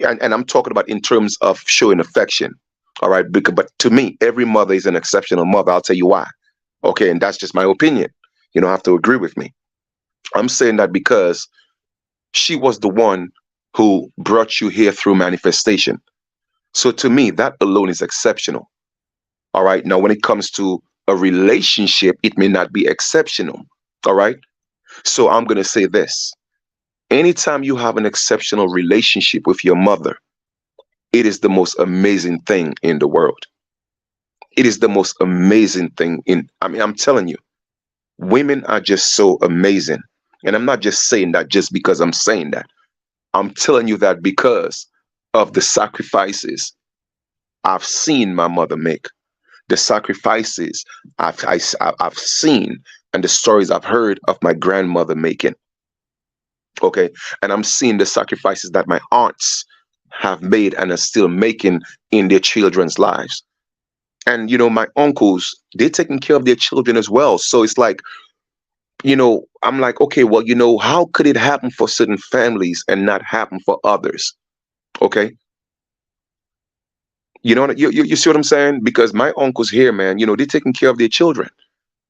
and I'm talking about in terms of showing affection. All right. But to me, every mother is an exceptional mother. I'll tell you why. Okay. And that's just my opinion. You don't have to agree with me. I'm saying that because she was the one who brought you here through manifestation. So to me, that alone is exceptional. All right. Now, when it comes to a relationship, it may not be exceptional. All right. So I'm going to say this. Anytime you have an exceptional relationship with your mother, it is the most amazing thing in the world. It is the most amazing thing I'm telling you, women are just so amazing. And I'm not just saying that just because I'm saying that. I'm telling you that because of the sacrifices I've seen my mother make, the sacrifices I've seen, and the stories I've heard of my grandmother making. Okay. And I'm seeing the sacrifices that my aunts have made and are still making in their children's lives. And, my uncles, they're taking care of their children as well. So it's like, I'm like, okay, well, how could it happen for certain families and not happen for others? Okay. You see what I'm saying? Because my uncles here, man, they're taking care of their children,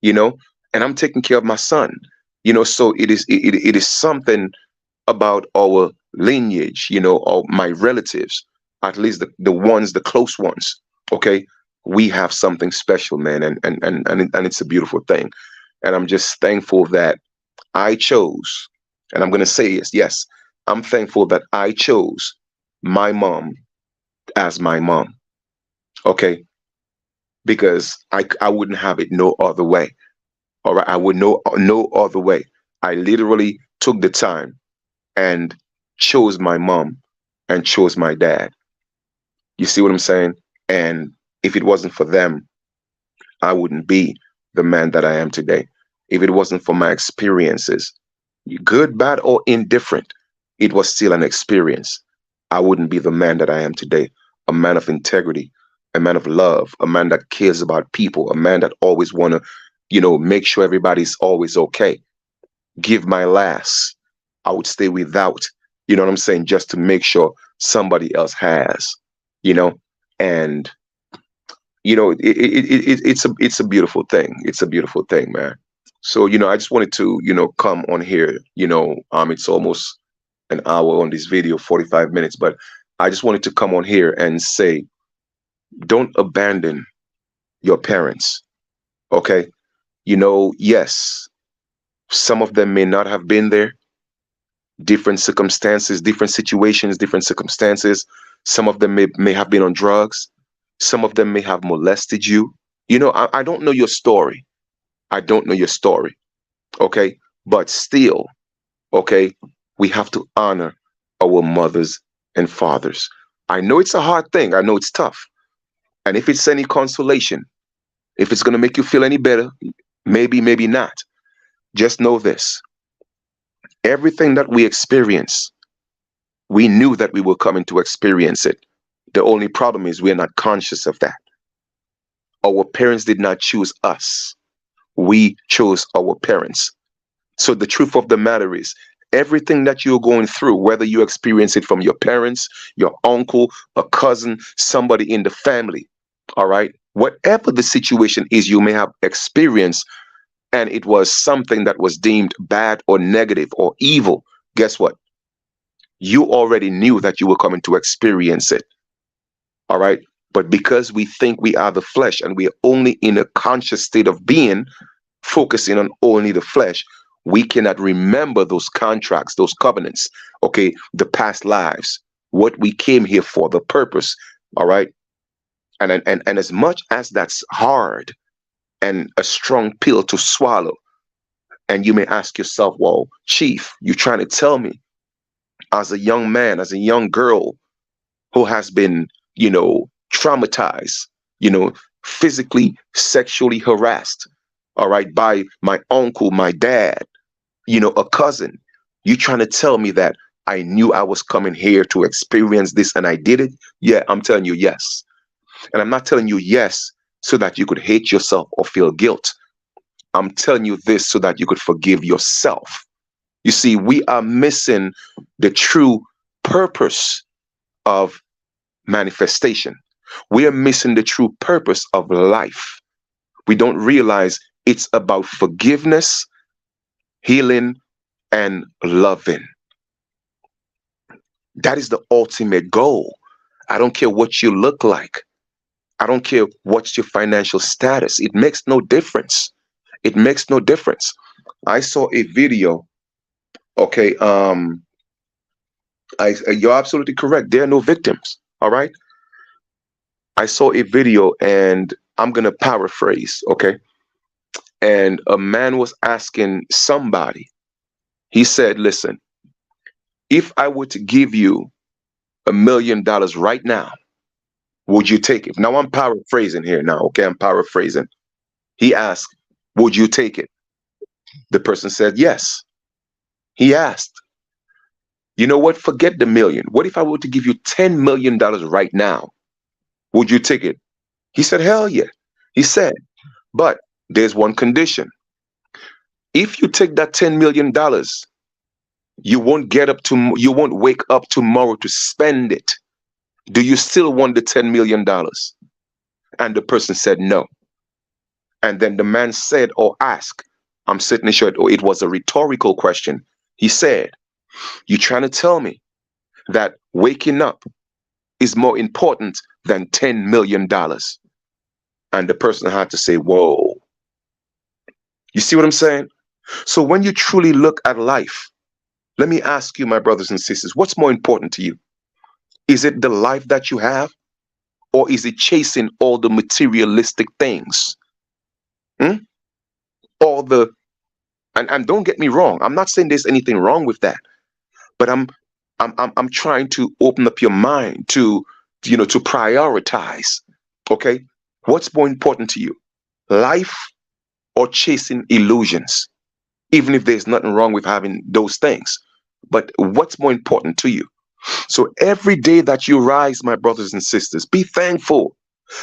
you know, and I'm taking care of my son, so it is something about our lineage, or my relatives, at least the close ones. Okay. We have something special, man. And it's a beautiful thing. And I'm just thankful that I chose, and I'm going to say yes, I'm thankful that I chose my mom as my mom. Okay. Because I wouldn't have it no other way. All right. I would no other way. I literally took the time and chose my mom and chose my dad. You see what I'm saying? And if it wasn't for them, I wouldn't be the man that I am today. If it wasn't for my experiences, good, bad, or indifferent, it was still an experience. I wouldn't be the man that I am today. A man of integrity, a man of love, a man that cares about people, a man that always want to, make sure everybody's always okay. Give my last. I would stay without, you know what I'm saying, just to make sure somebody else has, you know, and it's a beautiful thing. It's a beautiful thing, man. So, I just wanted to, come on here, it's almost an hour on this video, 45 minutes, but I just wanted to come on here and say, don't abandon your parents. Okay. Yes, some of them may not have been there, different circumstances, different situations, different circumstances. Some of them may have been on drugs. Some of them may have molested you. I don't know your story. I don't know your story. Okay. But still, okay, we have to honor our mothers and fathers. I know it's a hard thing. I know it's tough. And if it's any consolation, if it's going to make you feel any better, maybe, maybe not. Just know this. Everything that we experience, we knew that we were coming to experience it. The only problem is we're not conscious of that. Our parents did not choose us. We chose our parents. So the truth of the matter is, everything that you're going through, whether you experience it from your parents, your uncle, a cousin, somebody in the family, all right, whatever the situation is you may have experienced, and it was something that was deemed bad or negative or evil, guess what? You already knew that you were coming to experience it. All right. But because we think we are the flesh and we are only in a conscious state of being, focusing on only the flesh, we cannot remember those contracts, those covenants, okay, the past lives, what we came here for, the purpose. All right. And as much as that's hard and a strong pill to swallow, and you may ask yourself, well, Chief, you're trying to tell me as a young man, as a young girl who has been, traumatized, physically, sexually harassed, all right, by my uncle, my dad, a cousin. You trying to tell me that I knew I was coming here to experience this and I did it? Yeah, I'm telling you yes. And I'm not telling you yes so that you could hate yourself or feel guilt. I'm telling you this so that you could forgive yourself. You see, we are missing the true purpose of manifestation. We are missing the true purpose of life. We don't realize it's about forgiveness, healing, and loving. That is the ultimate goal. I don't care what you look like. I don't care what's your financial status. It makes no difference. It makes no difference. I saw a video. Okay, you're absolutely correct. There are no victims. All right. I saw a video and I'm gonna paraphrase. Okay, and a man was asking somebody. He said, "Listen, if I were to give you $1 million right now, would you take it?" Now I'm paraphrasing here. Now, okay, I'm paraphrasing. He asked, "Would you take it?" The person said, "Yes." He asked, "You know what? Forget the million. What if I were to give you $10 million right now? Would you take it?" He said, "Hell yeah." He said, "But there's one condition. If you take that $10 million, you won't wake up tomorrow to spend it. Do you still want the $10 million?" And the person said no. And then the man said or asked, I'm certainly sure it was a rhetorical question. He said, "You trying to tell me that waking up is more important than $10 million?" And the person had to say, whoa. You see what I'm saying? So when you truly look at life, let me ask you, my brothers and sisters, what's more important to you? Is it the life that you have, or is it chasing all the materialistic things? Hmm? All the And don't get me wrong, I'm not saying there's anything wrong with that, but I'm trying to open up your mind to, to prioritize. Okay, what's more important to you, life or chasing illusions? Even if there's nothing wrong with having those things, but what's more important to you? So every day that you rise, my brothers and sisters, be thankful.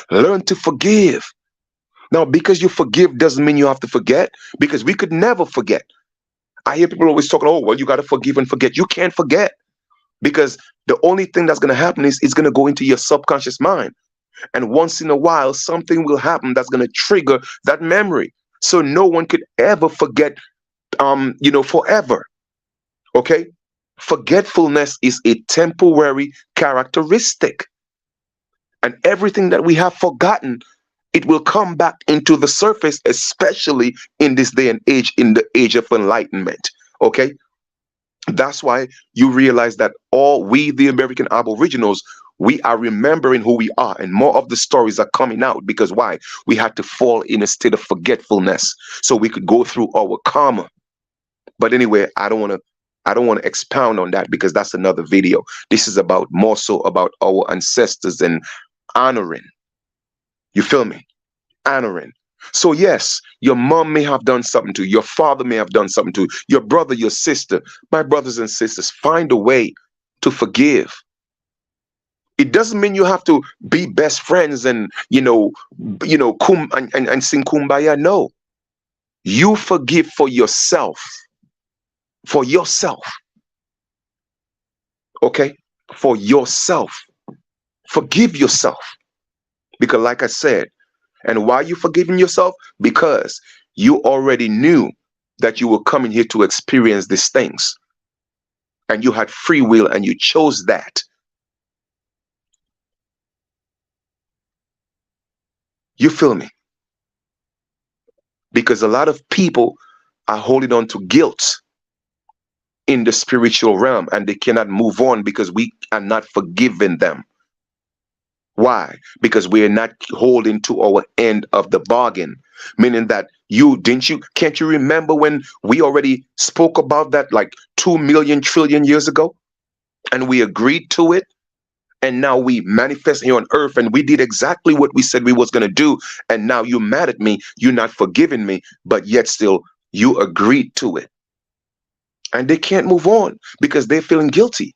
Learn to forgive. Now, because you forgive doesn't mean you have to forget, because we could never forget. I hear people always talking, oh, well, you got to forgive and forget. You can't forget, because the only thing that's going to happen is it's going to go into your subconscious mind. And once in a while, something will happen that's going to trigger that memory. So no one could ever forget, forever. Okay? Forgetfulness is a temporary characteristic. And everything that we have forgotten, it will come back into the surface, especially in this day and age, in the age of enlightenment. Okay? That's why you realize that all we, the American Aboriginals, we are remembering who we are, and more of the stories are coming out. Because why? We had to fall in a state of forgetfulness so we could go through our karma. But anyway, I don't want to expound on that, because that's another video. This is about more so about our ancestors and honoring. You feel me? Honoring. So yes, your mom may have done something to you, your father may have done something to you, your brother, your sister. My brothers and sisters, find a way to forgive. It doesn't mean you have to be best friends and and sing kumbaya. No, you forgive for yourself. For yourself. Okay? For yourself. Forgive yourself. Because like I said, and why you forgiving yourself? Because you already knew that you were coming here to experience these things. And you had free will and you chose that. You feel me? Because a lot of people are holding on to guilt in the spiritual realm, and they cannot move on because we are not forgiving them. Why? Because we are not holding to our end of the bargain. Meaning that can't you remember when we already spoke about that like 2 million trillion years ago? And we agreed to it. And now we manifest here on earth, and we did exactly what we said we was going to do. And now you're mad at me. You're not forgiving me, but yet still you agreed to it. And they can't move on because they're feeling guilty.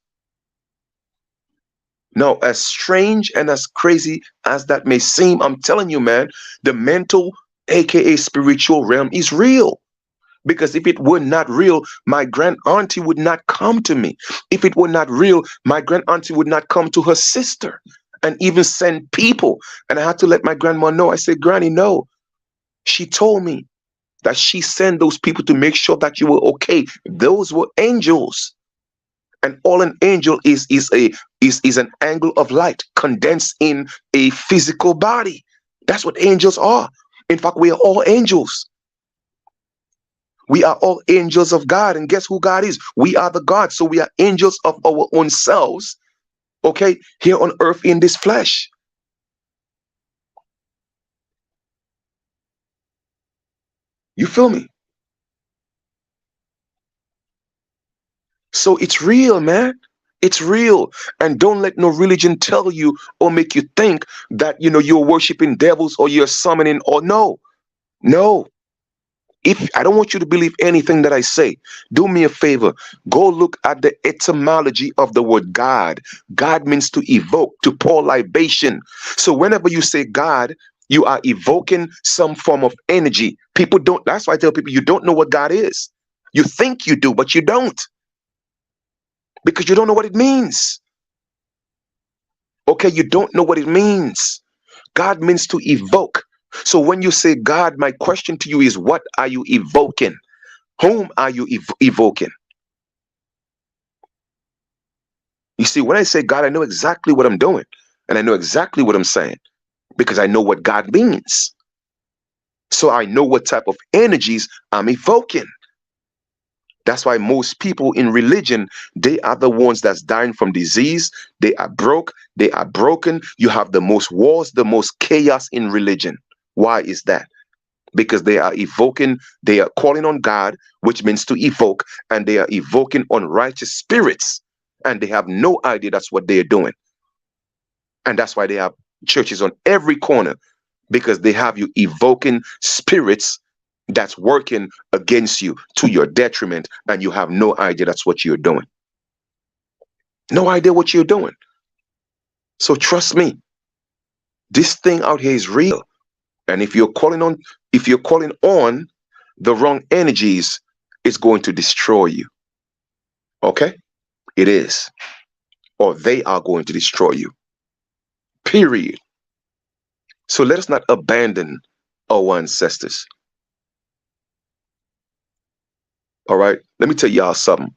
Now, as strange and as crazy as that may seem, I'm telling you, man, the mental, aka spiritual realm is real. Because if it were not real, my grand auntie would not come to me. If it were not real, my grand auntie would not come to her sister and even send people. And I had to let my grandma know. I said, Granny, no. She told me that she sent those people to make sure that you were okay. Those were angels. And all an angel is an angle of light condensed in a physical body. That's what angels are. In fact, we are all angels. We are all angels of God. And guess who God is? We are the gods. So we are angels of our own selves, okay, here on earth in this flesh. You feel me? So it's real, man. It's real. And don't let no religion tell you or make you think that, you're worshiping devils or you're summoning, or no. No. If I don't want you to believe anything that I say, do me a favor. Go look at the etymology of the word God. God means to evoke, to pour libation. So whenever you say God, you are evoking some form of energy. People don't, that's why I tell people you don't know what God is. You think you do, but you don't. Because you don't know what it means. Okay, you don't know what it means. God means to evoke. So when you say God, my question to you is, what are you evoking? Whom are you evoking? You see, when I say God, I know exactly what I'm doing. And I know exactly what I'm saying. Because I know what God means. So I know what type of energies I'm evoking. That's why most people in religion, they are the ones that's dying from disease. They are broke. They are broken. You have the most wars, the most chaos in religion. Why is that? because they are calling on God, which means to evoke, and they are evoking unrighteous spirits, and they have no idea that's what they are doing. And that's why they have churches on every corner, because they have you evoking spirits that's working against you to your detriment, and you have no idea that's what you're doing. No idea what you're doing. So trust me, this thing out here is real. And if you're calling on the wrong energies, it's going to destroy you. Okay? It is. Or they are going to destroy you. Period. So let us not abandon our ancestors. All right? Let me tell y'all something.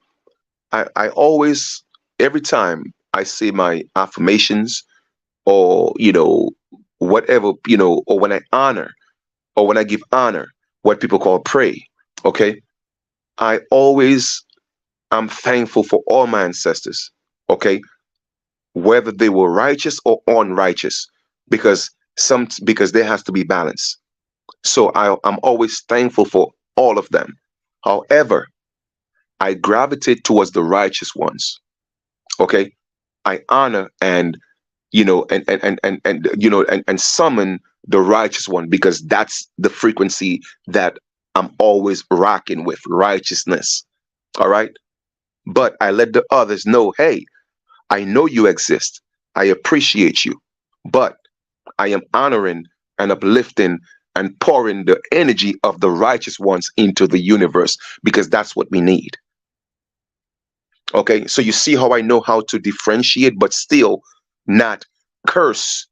I always, every time I say my affirmations, or, whatever, or when I honor, or when I give honor, what people call pray, okay? I always am thankful for all my ancestors, okay? Whether they were righteous or unrighteous, because because there has to be balance. So I'm always thankful for all of them. However, I gravitate towards the righteous ones. Okay. I honor and and summon the righteous one, because that's the frequency that I'm always rocking with, righteousness. All right. But I let the others know, hey, I know you exist. I appreciate you. But I am honoring and uplifting and pouring the energy of the righteous ones into the universe, because that's what we need. Okay, so you see how I know how to differentiate, but still not curse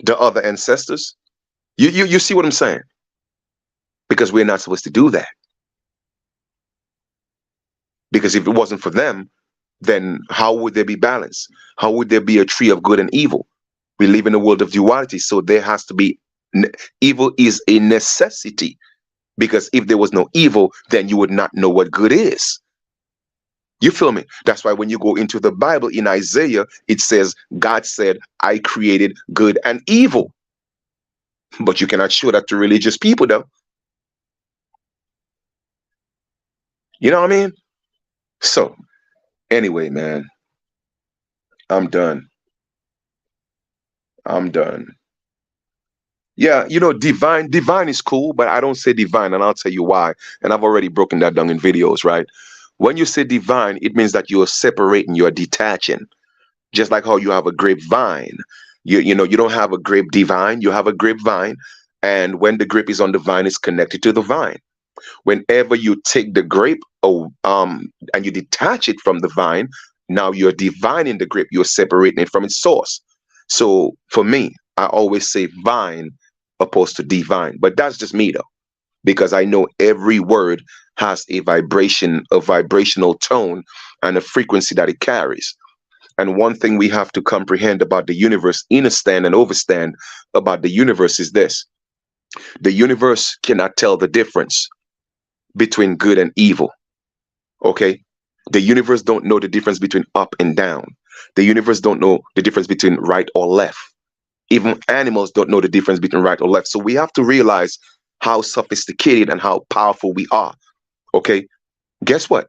the other ancestors? You see what I'm saying? Because we're not supposed to do that. Because if it wasn't for them, then how would there be balance? How would there be a tree of good and evil? We live in a world of duality, so there has to be, evil is a necessity. Because if there was no evil, then you would not know what good is. You feel me? That's why when you go into the Bible in Isaiah, it says, God said, I created good and evil. But you cannot show that to religious people, though. You know what I mean? So, anyway, man, I'm done. I'm done. Yeah, divine is cool, but I don't say divine, and I'll tell you why. And I've already broken that down in videos, right? When you say divine, it means that you're separating, you're detaching. Just like how you have a grapevine. You don't have a grape divine, you have a grapevine. And when the grape is on the vine, it's connected to the vine. Whenever you take the grape, and you detach it from the vine, now you're divining the grape, you're separating it from its source. So for me, I always say vine opposed to divine. But that's just me, though, because I know every word has a vibration, a vibrational tone, and a frequency that it carries. And one thing we have to comprehend about the universe, understand and overstand about the universe, is this: the universe cannot tell the difference between good and evil. Okay? The universe don't know the difference between up and down. The universe don't know the difference between right or left. Even animals don't know the difference between right or left. So we have to realize how sophisticated and how powerful we are. Okay? Guess what?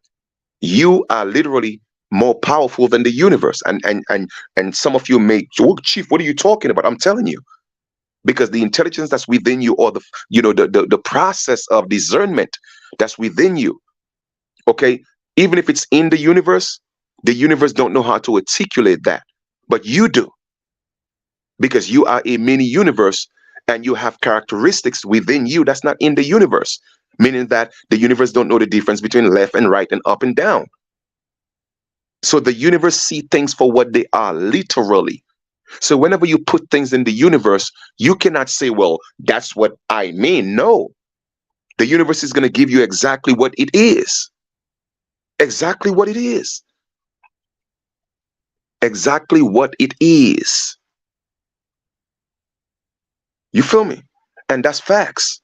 You are literally more powerful than the universe. And some of you may, oh, Chief, what are you talking about? I'm telling you. Because the intelligence that's within you, or the process of discernment that's within you, okay, even if it's in the universe don't know how to articulate that, but you do, because you are a mini universe, and you have characteristics within you that's not in the universe, meaning that the universe don't know the difference between left and right and up and down. So the universe see things for what they are, literally. So whenever you put things in the universe, you cannot say, well, that's what I mean. No, the universe is going to give you exactly what it is. Exactly what it is. Exactly what it is. You feel me? And that's facts.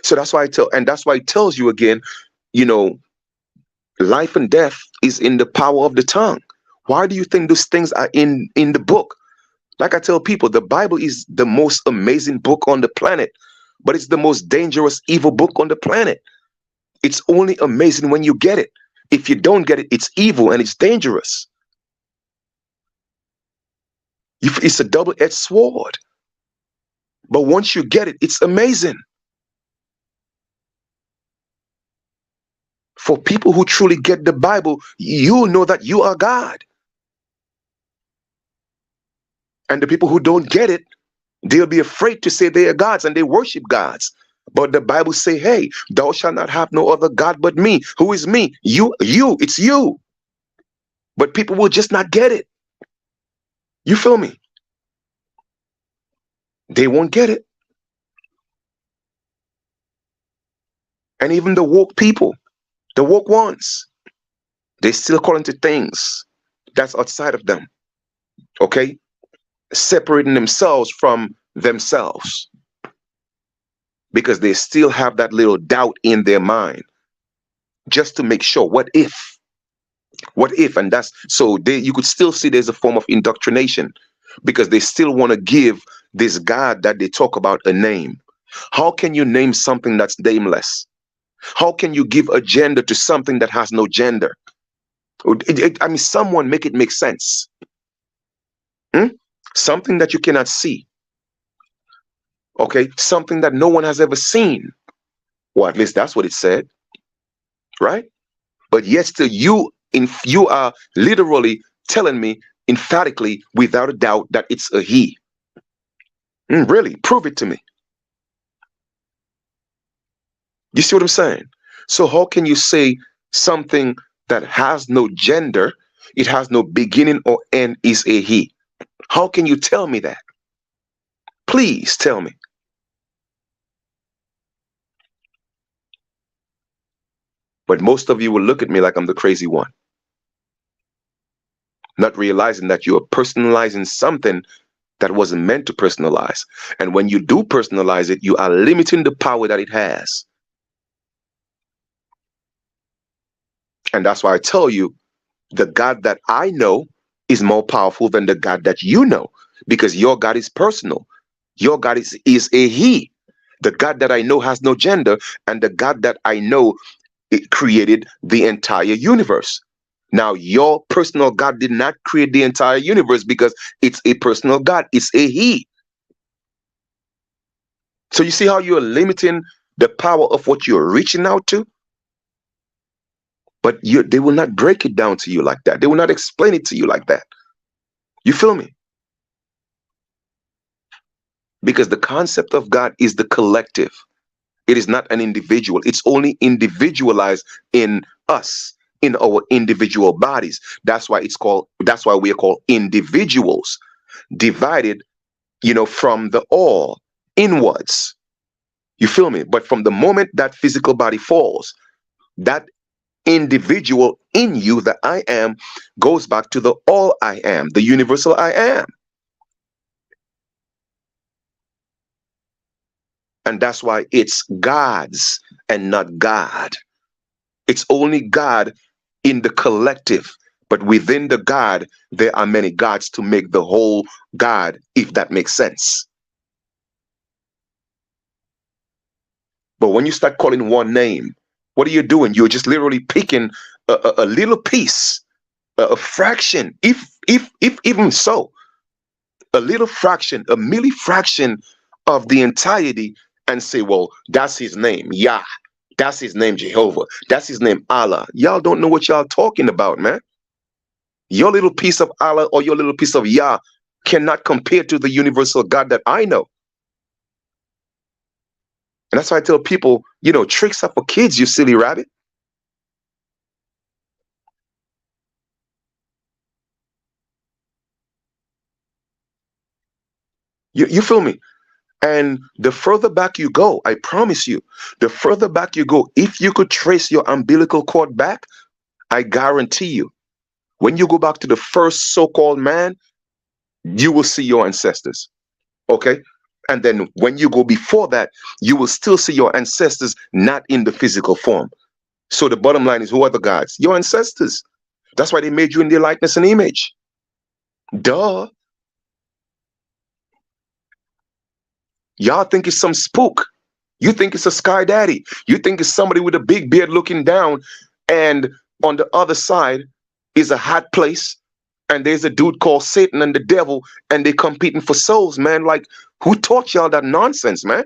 So that's why that's why it tells you again, life and death is in the power of the tongue. Why do you think those things are in the book? Like I tell people, the Bible is the most amazing book on the planet. but it's the most dangerous evil book on the planet. It's only amazing when you get it. If you don't get it, it's evil and it's dangerous. It's a double-edged sword. But once you get it, it's amazing. For people who truly get the Bible, you'll know that you are God. And the people who don't get it, they'll be afraid to say they are gods and they worship gods. But the Bible say, hey, thou shalt not have no other God but me. Who is me? It's you. But people will just not get it. You feel me? They won't get it. And even the woke people, the woke ones, they still call into things that's outside of them. Okay? Separating themselves from themselves. Because they still have that little doubt in their mind. Just to make sure, what if? What if? And that's so you could still see there's a form of indoctrination. Because they still want to give this God that they talk about a name. How can you name something that's nameless? How can you give a gender to something that has no gender? I mean, someone make it make sense. Something that you cannot see. Okay, something that no one has ever seen. Well, at least that's what it said, right? But yet still you are literally telling me emphatically, without a doubt, that it's a he. Really, prove it to me. You see what I'm saying? So how can you say something that has no gender, it has no beginning or end, is a he? How can you tell me that? Please tell me. But most of you will look at me like I'm the crazy one. Not realizing that you are personalizing something that wasn't meant to personalize. And when you do personalize it, you are limiting the power that it has. And that's why I tell you, the God that I know is more powerful than the God that you know, because your God is personal. Your God is a he. The God that I know has no gender, and the God that I know, it created the entire universe. Now, your personal God did not create the entire universe because it's a personal God. It's a he. So you see how you're limiting the power of what you're reaching out to? But they will not break it down to you like that. They will not explain it to you like that. You feel me? Because the concept of God is the collective. It is not an individual. It's only individualized in us, in our individual bodies. That's why we are called individuals, divided, from the all inwards. You feel me? But from the moment that physical body falls, that individual in you, that I am, goes back to the all I am, the universal I am. And that's why it's God's and not God. It's only God in the collective. But within the God, there are many gods to make the whole God, if that makes sense. But when you start calling one name, what are you doing? You're just literally picking a little piece, a fraction, if even so, a little fraction, a milli fraction of the entirety, and say, well, that's his name, Yah. That's his name, Jehovah. That's his name, Allah. Y'all don't know what y'all talking about, man. Your little piece of Allah or your little piece of Yah cannot compare to the universal God that I know. And that's why I tell people, tricks are for kids, you silly rabbit. You feel me? And the further back you go, I promise you, the further back you go, if you could trace your umbilical cord back, I guarantee you, when you go back to the first so-called man, you will see your ancestors. Okay? And then when you go before that, you will still see your ancestors not in the physical form. So the bottom line is, who are the gods? Your ancestors. That's why they made you in their likeness and image. Duh. Y'all think it's some spook. You think it's a sky daddy. You think it's somebody with a big beard looking down, and on the other side is a hot place, and there's a dude called Satan and the devil, and they competing for souls, man. Like, who taught y'all that nonsense, man?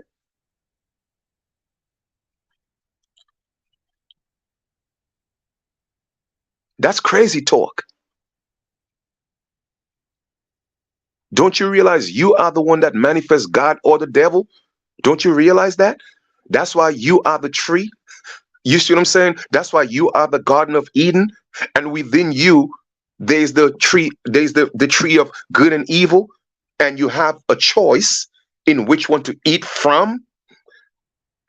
That's crazy talk. Don't you realize you are the one that manifests God or the devil? Don't you realize that? That's why you are the tree. You see what I'm saying? That's why you are the Garden of Eden. And within you, there's the tree, there's the tree of good and evil. And you have a choice in which one to eat from.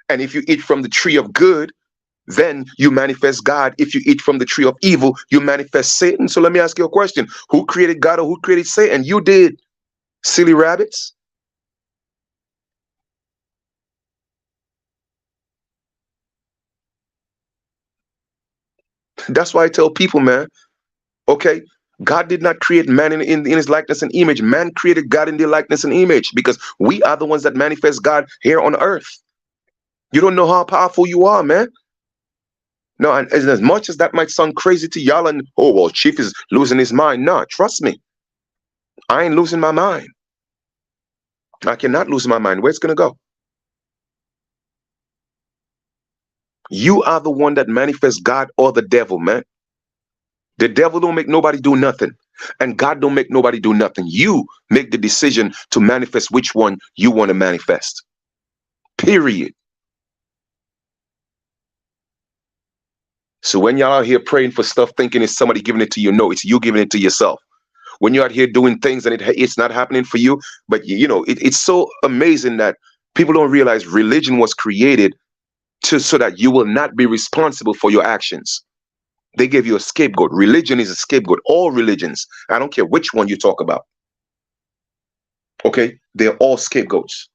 And if you eat from the tree of good, then you manifest God. If you eat from the tree of evil, you manifest Satan. So let me ask you a question. Who created God or who created Satan? You did, silly rabbits. That's why I tell people, man, okay, God did not create man in his likeness and image. Man created God in their likeness and image because we are the ones that manifest God here on earth. You don't know how powerful you are, man. No, and as much as that might sound crazy to y'all, and oh well, Chief is losing his mind. Nah, trust me, I ain't losing my mind. I cannot lose my mind. Where's it gonna go? You are the one that manifests God or the devil, man. The devil don't make nobody do nothing. And God don't make nobody do nothing. You make the decision to manifest which one you want to manifest. Period. So when y'all out here praying for stuff, thinking it's somebody giving it to you, no, it's you giving it to yourself. When you're out here doing things and it's not happening for you, but it's so amazing that people don't realize religion was created to so that you will not be responsible for your actions. They gave you a scapegoat. Religion is a scapegoat. All religions, I don't care which one you talk about. Okay, they're all scapegoats.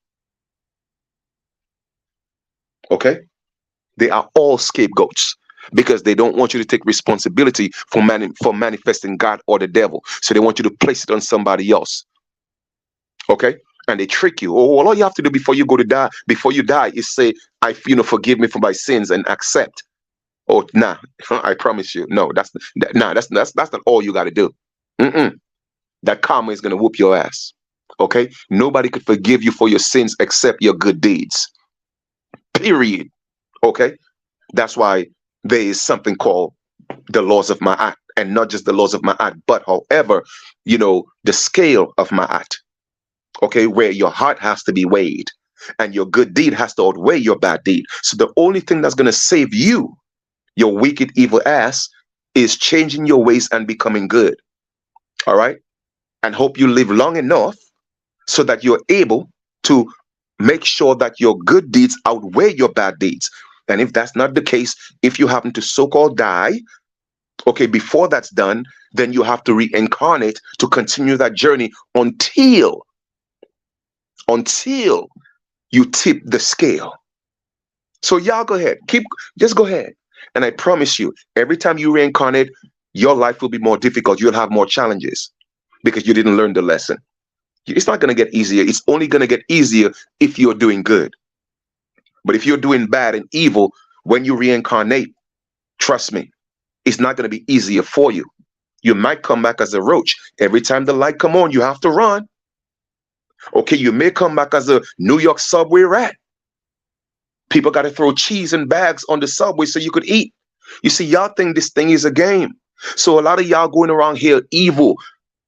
Okay, they are all scapegoats because they don't want you to take responsibility for manifesting God or the devil. So they want you to place it on somebody else. Okay, and they trick you. Oh, well, all you have to do before you go to die, before you die, is say, "I, forgive me for my sins," and accept. Oh, nah, I promise you, no, that's not all you got to do. Mm-mm. That karma is gonna whoop your ass. Okay, nobody could forgive you for your sins except your good deeds. Period. Okay, that's why there is something called the laws of Ma'at, and not just the laws of Ma'at, but however, the scale of Ma'at. Okay, where your heart has to be weighed, and your good deed has to outweigh your bad deed. So the only thing that's gonna save you, your wicked, evil ass, is changing your ways and becoming good. All right, and hope you live long enough so that you're able to make sure that your good deeds outweigh your bad deeds. And if that's not the case, if you happen to so-called die, okay, before that's done, then you have to reincarnate to continue that journey until you tip the scale. So y'all go ahead, just go ahead. And I promise you, every time you reincarnate, your life will be more difficult. You'll have more challenges because you didn't learn the lesson. It's not going to get easier. It's only going to get easier if you're doing good. But if you're doing bad and evil, when you reincarnate, trust me, it's not going to be easier for you. You might come back as a roach. Every time the light come on, you have to run. Okay, you may come back as a New York subway rat. People got to throw cheese and bags on the subway so you could eat. You see, y'all think this thing is a game. So a lot of y'all going around here evil,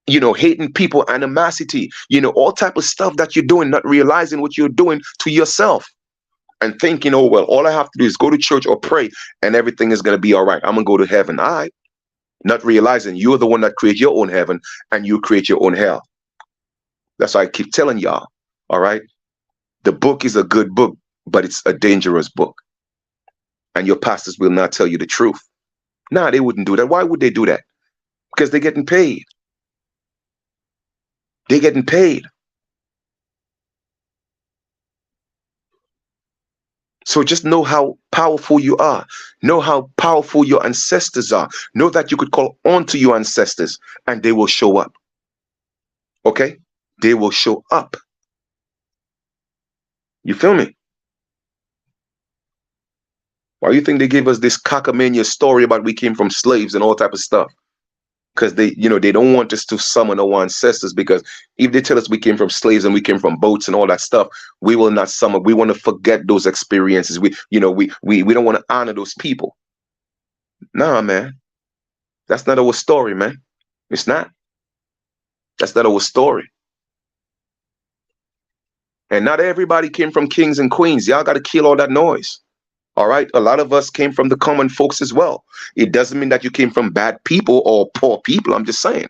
hating people, animosity, all type of stuff that you're doing, not realizing what you're doing to yourself and thinking, oh, well, all I have to do is go to church or pray and everything is going to be all right. I'm going to go to heaven. All right. Not realizing you're the one that creates your own heaven and you create your own hell. That's why I keep telling y'all. All right. The book is a good book, but it's a dangerous book. And your pastors will not tell you the truth. Nah, they wouldn't do that. Why would they do that? Because they're getting paid. They're getting paid. So just know how powerful you are. Know how powerful your ancestors are. Know that you could call on to your ancestors and they will show up. Okay? They will show up. You feel me? Why do you think they gave us this cockamamie story about we came from slaves and all type of stuff? Because they don't want us to summon our ancestors, because if they tell us we came from slaves and we came from boats and all that stuff, we will not summon. We want to forget those experiences. We don't want to honor those people. Nah, man. That's not our story, man. It's not. That's not our story. And not everybody came from kings and queens. Y'all got to kill all that noise. All right. A lot of us came from the common folks as well. It doesn't mean that you came from bad people or poor people. I'm just saying.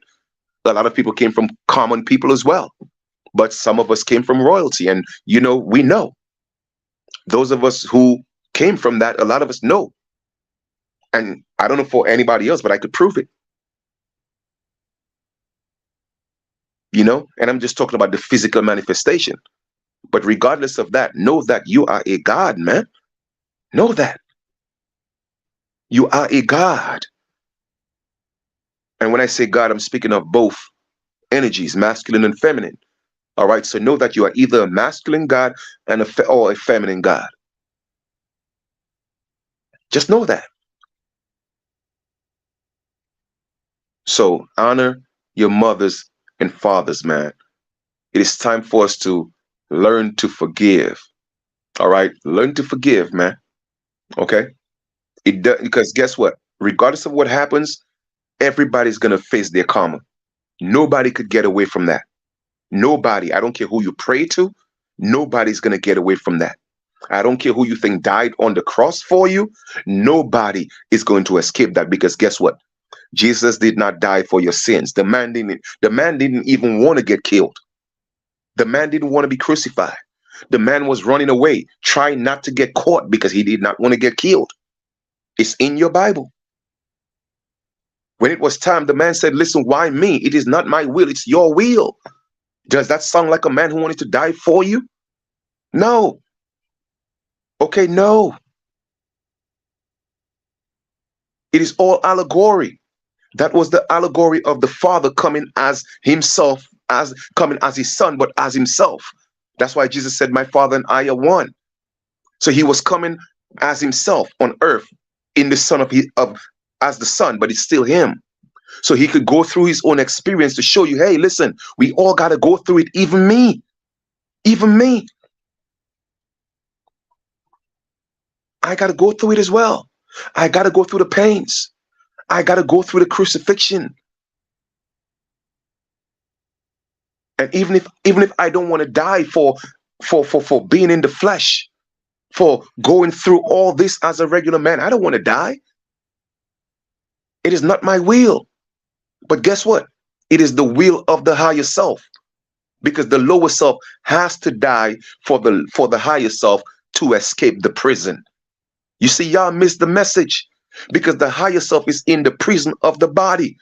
A lot of people came from common people as well. But some of us came from royalty. And, we know. Those of us who came from that, a lot of us know. And I don't know for anybody else, but I could prove it. And I'm just talking about the physical manifestation. But regardless of that, know that you are a God, man. Know that. You are a God. And when I say God, I'm speaking of both energies, masculine and feminine. All right. So know that you are either a masculine God or a feminine God. Just know that. So honor your mothers and fathers, man. It is time for us to learn to forgive. All right. Learn to forgive, man. Okay. Because guess what? Regardless of what happens, everybody's going to face their karma. Nobody could get away from that. Nobody. I don't care who you pray to. Nobody's going to get away from that. I don't care who you think died on the cross for you. Nobody is going to escape that, because guess what? Jesus did not die for your sins. The man didn't even want to get killed. The man didn't want to be crucified. The man was running away, trying not to get caught because he did not want to get killed. It's in your Bible. When it was time, the man said, listen, why me? It is not my will, it's your will. Does that sound like a man who wanted to die for you? No. Okay, no. It is all allegory. That was the allegory of the Father coming as himself, coming as his son, but as himself. That's why Jesus said, my Father and I are one. So he was coming as himself on earth in the son as the son, but it's still him. So he could go through his own experience to show you, hey, listen, we all got to go through it. Even me. I got to go through it as well. I got to go through the pains. I got to go through the crucifixion. And even if I don't want to die for being in the flesh, for going through all this as a regular man, I don't want to die. It is not my will. But guess what? It is the will of the higher self, because the lower self has to die for the higher self to escape the prison. You see, y'all missed the message, because the higher self is in the prison of the body.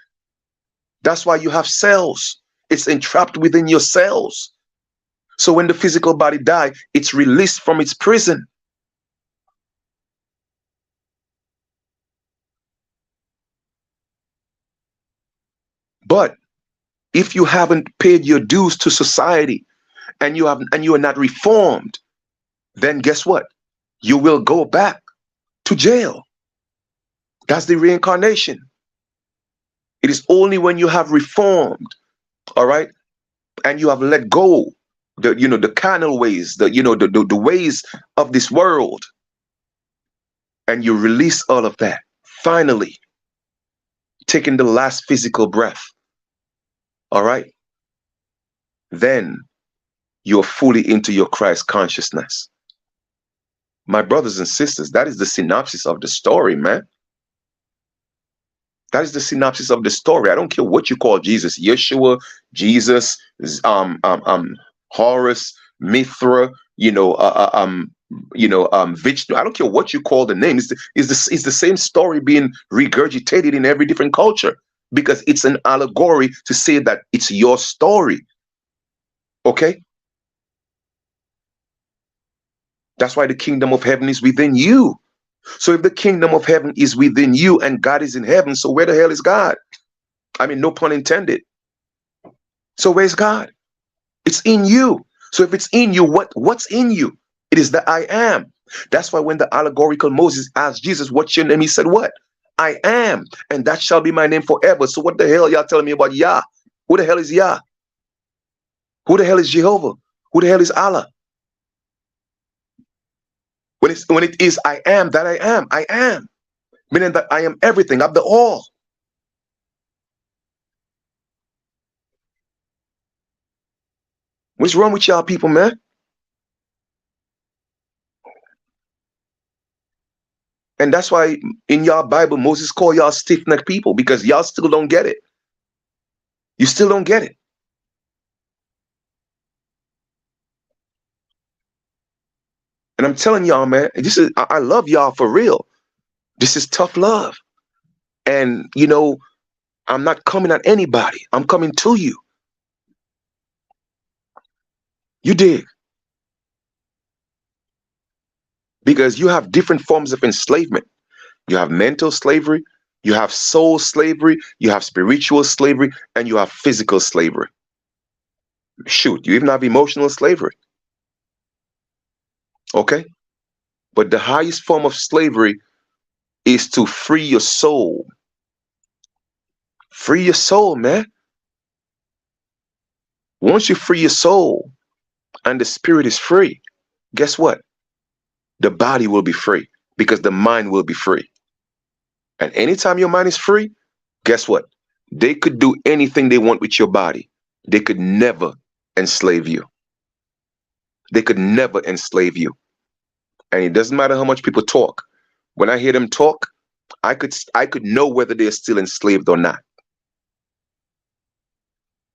That's why you have cells. It's entrapped within your cells. So when the physical body dies, it's released from its prison. But if you haven't paid your dues to society and you are not reformed, then guess what? You will go back to jail. That's the reincarnation. It is only when you have reformed, all right, and you have let go the carnal ways, the ways of this world, and you release all of that, finally taking the last physical breath, all right, then you're fully into your Christ consciousness. My brothers and sisters, that is the synopsis of the story, man. That is the synopsis of the story. I don't care what you call Jesus, Yeshua, Jesus, Horus, Mithra, Vishnu. I don't care what you call the name. It's the same story being regurgitated in every different culture, because it's an allegory to say that it's your story. Okay? That's why the kingdom of heaven is within you. So if the kingdom of heaven is within you and God is in heaven, so where the hell is God? I mean, no pun intended. So where's God? It's in you. So if it's in you, what's in you? It is the I am. That's why when the allegorical Moses asked Jesus, what's your name? He said, what? I am. And that shall be my name forever. So what the hell y'all telling me about Yah? Who the hell is Yah? Who the hell is Jehovah? Who the hell is Allah? When it is I am that I am. Meaning that I am everything. I'm the all. What's wrong with y'all people, man? And that's why in y'all Bible, Moses called y'all stiff-necked people, because y'all still don't get it. You still don't get it. And I'm telling y'all, man, I love y'all for real. This is tough love. And, I'm not coming at anybody. I'm coming to you. You dig? Because you have different forms of enslavement. You have mental slavery, you have soul slavery, you have spiritual slavery, and you have physical slavery. Shoot, you even have emotional slavery. Okay? But the highest form of slavery is to free your soul. Free your soul, man. Once you free your soul and the spirit is free, guess what? The body will be free, because the mind will be free. And anytime your mind is free, guess what? They could do anything they want with your body. They could never enslave you. They could never enslave you. And it doesn't matter how much people talk. When I hear them talk, I could know whether they're still enslaved or not.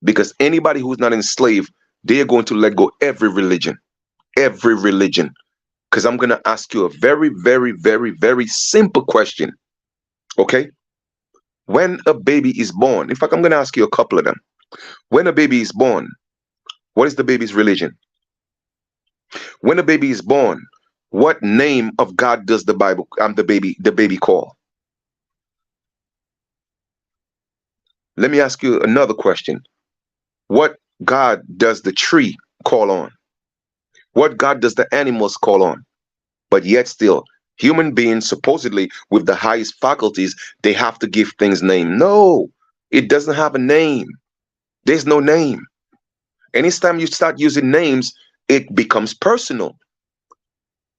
Because anybody who's not enslaved, they are going to let go every religion. Every religion. Because I'm going to ask you a very, very, very, very simple question. Okay? When a baby is born, in fact, I'm going to ask you a couple of them. When a baby is born, what is the baby's religion? When a baby is born, what name of God does the baby call? Let me ask you another question. What God does the tree call on? What God does the animals call on? But yet still, human beings, supposedly with the highest faculties, they have to give things name. No, it doesn't have a name. There's no name. Anytime you start using names, it becomes personal.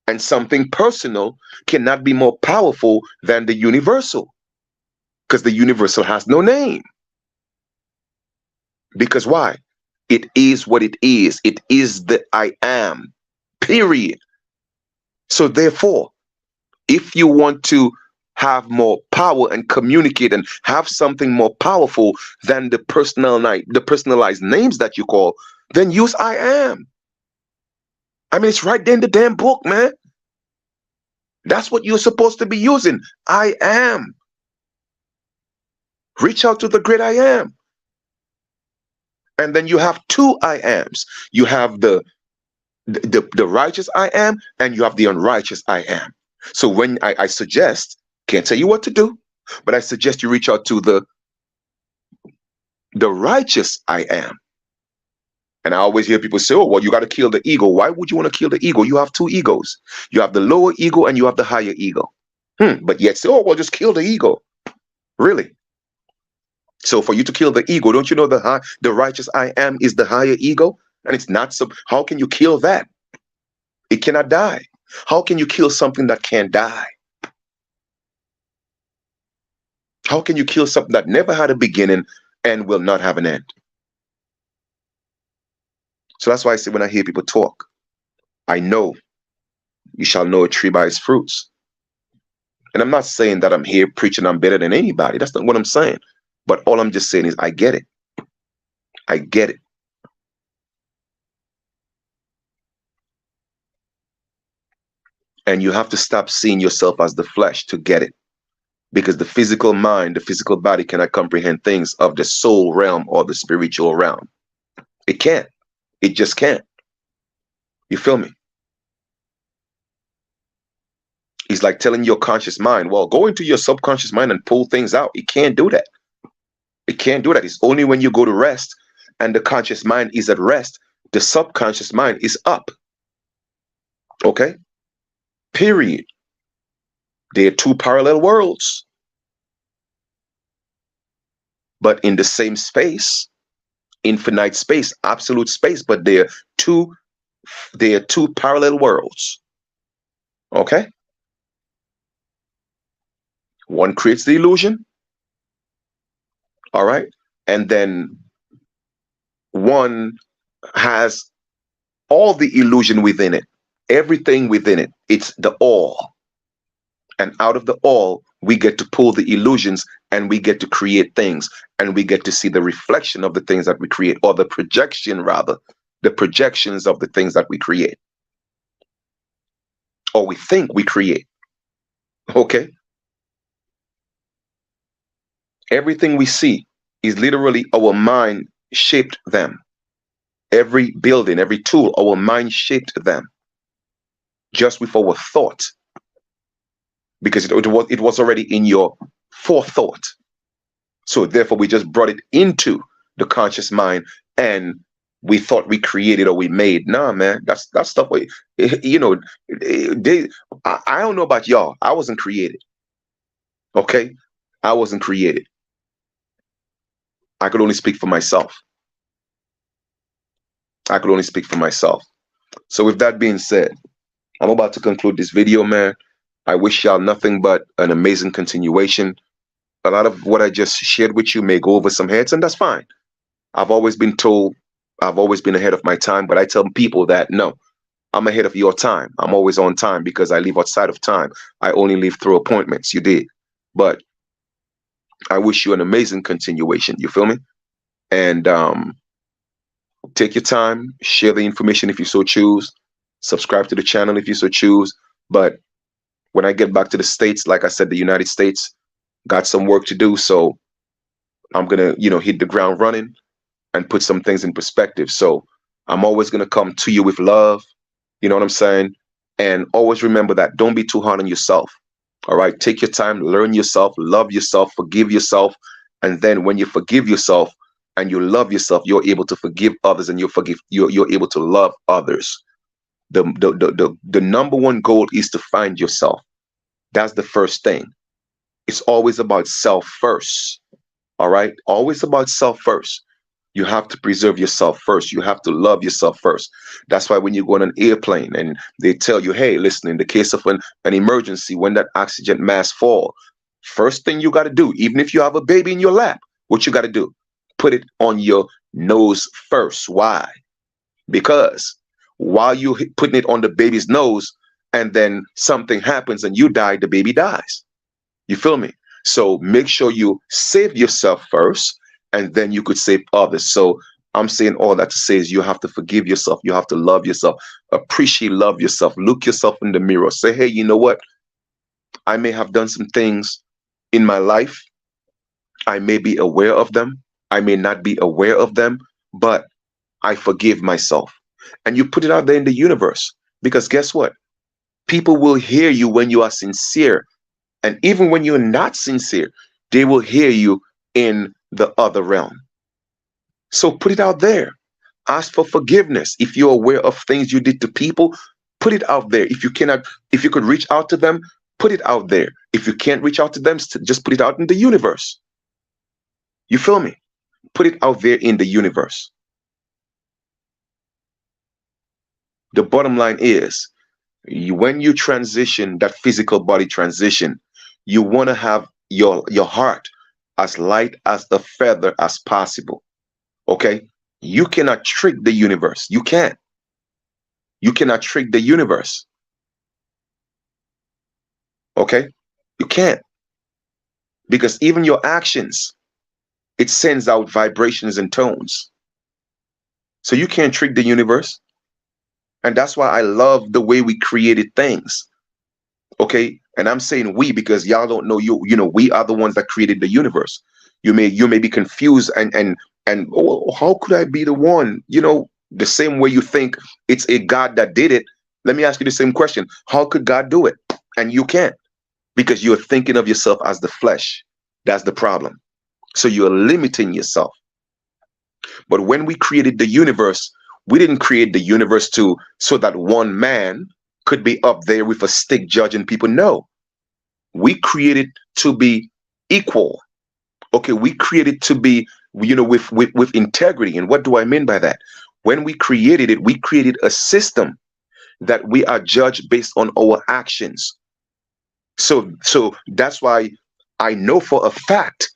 And something personal cannot be more powerful than the universal, because the universal has no name. Because why? It is what it is. It is the I am, period. So therefore, if you want to have more power and communicate and have something more powerful than the personalized names that you call, then use I am. I mean, it's right there in the damn book, man. That's what you're supposed to be using. I am. Reach out to the great I am. And then you have two I ams. You have the righteous I am, and you have the unrighteous I am. So when I suggest, can't tell you what to do, but I suggest you reach out to the righteous I am. And I always hear people say, oh, well, you got to kill the ego. Why would you want to kill the ego? You have two egos. You have the lower ego and you have the higher ego. But yet say, oh, well, just kill the ego. Really? So for you to kill the ego, don't you know the righteous I am is the higher ego? And it's not so. How can you kill that? It cannot die. How can you kill something that can't die? How can you kill something that never had a beginning and will not have an end? So that's why I say when I hear people talk, I know you shall know a tree by its fruits. And I'm not saying that I'm here preaching I'm better than anybody. That's not what I'm saying. But all I'm just saying is I get it. I get it. And you have to stop seeing yourself as the flesh to get it. Because the physical mind, the physical body cannot comprehend things of the soul realm or the spiritual realm. It can't. It just can't. You feel me? It's like telling your conscious mind, well, go into your subconscious mind and pull things out. It can't do that. It can't do that. It's only when you go to rest and the conscious mind is at rest, the subconscious mind is up. Okay? Period. They're two parallel worlds, but in the same space, infinite space, absolute space, but two they're two parallel worlds. Okay? One creates the illusion, all right? And then one has all the illusion within it, everything within it. It's the all. And out of the all, we get to pull the illusions and we get to create things and we get to see the reflection of the things that we create, or the projection, rather, the projections of the things that we create or we think we create. Okay? Everything we see is literally our mind shaped them. Every building, every tool, our mind shaped them just with our thought, because it was already in your forethought. So therefore, we just brought it into the conscious mind, and we thought we created or we made. Nah, man, that's stuff. You know, I don't know about y'all. I wasn't created. Okay, I wasn't created. I could only speak for myself. I could only speak for myself. So with that being said, I'm about to conclude this video, man. I wish y'all nothing but an amazing continuation. A lot of what I just shared with you may go over some heads, and that's fine. I've always been told I've always been ahead of my time, but I tell people that no, I'm ahead of your time. I'm always on time because I live outside of time. I only live through appointments. You did. But I wish you an amazing continuation. You feel me? And take your time, share the information if you so choose, subscribe to the channel if you so choose. But when I get back to the States, like I said, the United States, got some work to do. So I'm going to, hit the ground running and put some things in perspective. So I'm always going to come to you with love. You know what I'm saying? And always remember that don't be too hard on yourself. All right. Take your time, learn yourself, love yourself, forgive yourself. And then when you forgive yourself and you love yourself, you're able to forgive others, and you're able to love others. The number one goal is to find yourself. That's the first thing. It's always about self first. All right. Always about self first. You have to preserve yourself first. You have to love yourself first. That's why when you go on an airplane and they tell you, hey, listen, in the case of an emergency, when that oxygen mask fall, first thing you got to do, even if you have a baby in your lap, what you got to do? Put it on your nose first. Why? Because while you putting it on the baby's nose and then something happens and you die, the baby dies. You feel me? So make sure you save yourself first, and then you could save others. So I'm saying all that to say is you have to forgive yourself. You have to love yourself, appreciate, love yourself, look yourself in the mirror. Say, hey, you know what? I may have done some things in my life. I may be aware of them. I may not be aware of them, but I forgive myself. And you put it out there in the universe, because guess what? People will hear you when you are sincere. And even when you're not sincere, they will hear you in the other realm. So put it out there. Ask for forgiveness. If you're aware of things you did to people, put it out there. If you could reach out to them, put it out there. If you can't reach out to them, just put it out in the universe. You feel me? Put it out there in the universe. The bottom line is, when you transition, that physical body transition, you want to have your heart as light as a feather as possible. Okay? You cannot trick the universe. You can't. You cannot trick the universe. Okay? You can't. Because even your actions, it sends out vibrations and tones. So you can't trick the universe. And that's why I love the way we created things. Okay? And I'm saying we because y'all don't know we are the ones that created the universe. You may be confused and oh, how could I be the one? The same way you think it's a God that did it. Let me ask you the same question. How could God do it? And you can't, because you're thinking of yourself as the flesh. That's the problem. So you're limiting yourself. But when we created the universe, we didn't create the universe so that one man could be up there with a stick judging people. No, we created to be equal. Okay, we created to be, with integrity. And what do I mean by that? When we created it, we created a system that we are judged based on our actions. So that's why I know for a fact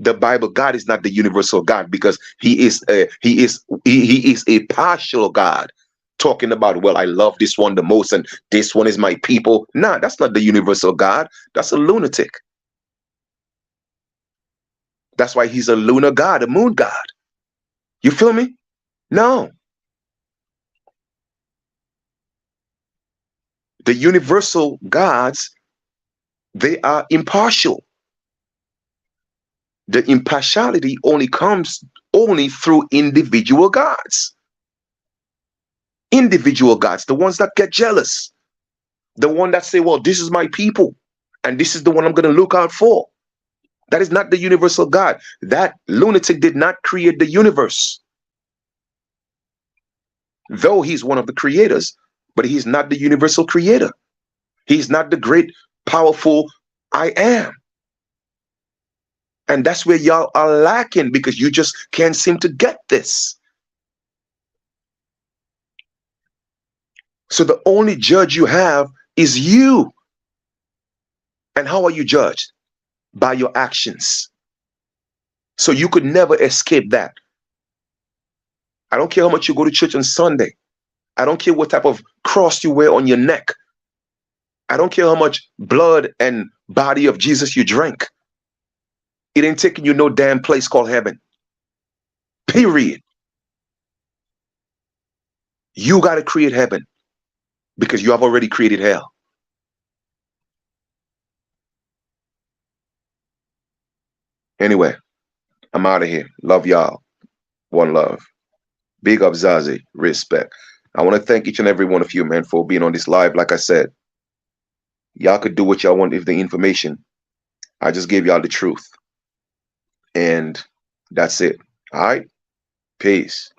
the Bible God is not the universal God, because he is a partial God, talking about, well, I love this one the most and this one is my people. Nah, that's not the universal God. That's a lunatic. That's why he's a lunar God, a moon God. You feel me? No. The universal gods, they are impartial. The impartiality only comes only through individual gods. Individual gods, the ones that get jealous, the one that say, well, this is my people and this is the one I'm going to look out for. That is not the universal God. That lunatic did not create the universe. Though he's one of the creators, but he's not the universal creator. He's not the great, powerful I am. And that's where y'all are lacking, because you just can't seem to get this. So the only judge you have is you. And how are you judged? By your actions. So you could never escape that. I don't care how much you go to church on Sunday. I don't care what type of cross you wear on your neck. I don't care how much blood and body of Jesus you drank. It ain't taking you no damn place called heaven. Period. You got to create heaven, because you have already created hell. Anyway, I'm out of here. Love y'all. One love. Big up Zazie. Respect. I want to thank each and every one of you, man, for being on this live. Like I said, y'all could do what y'all want with the information. I just gave y'all the truth. And that's it. All right? Peace.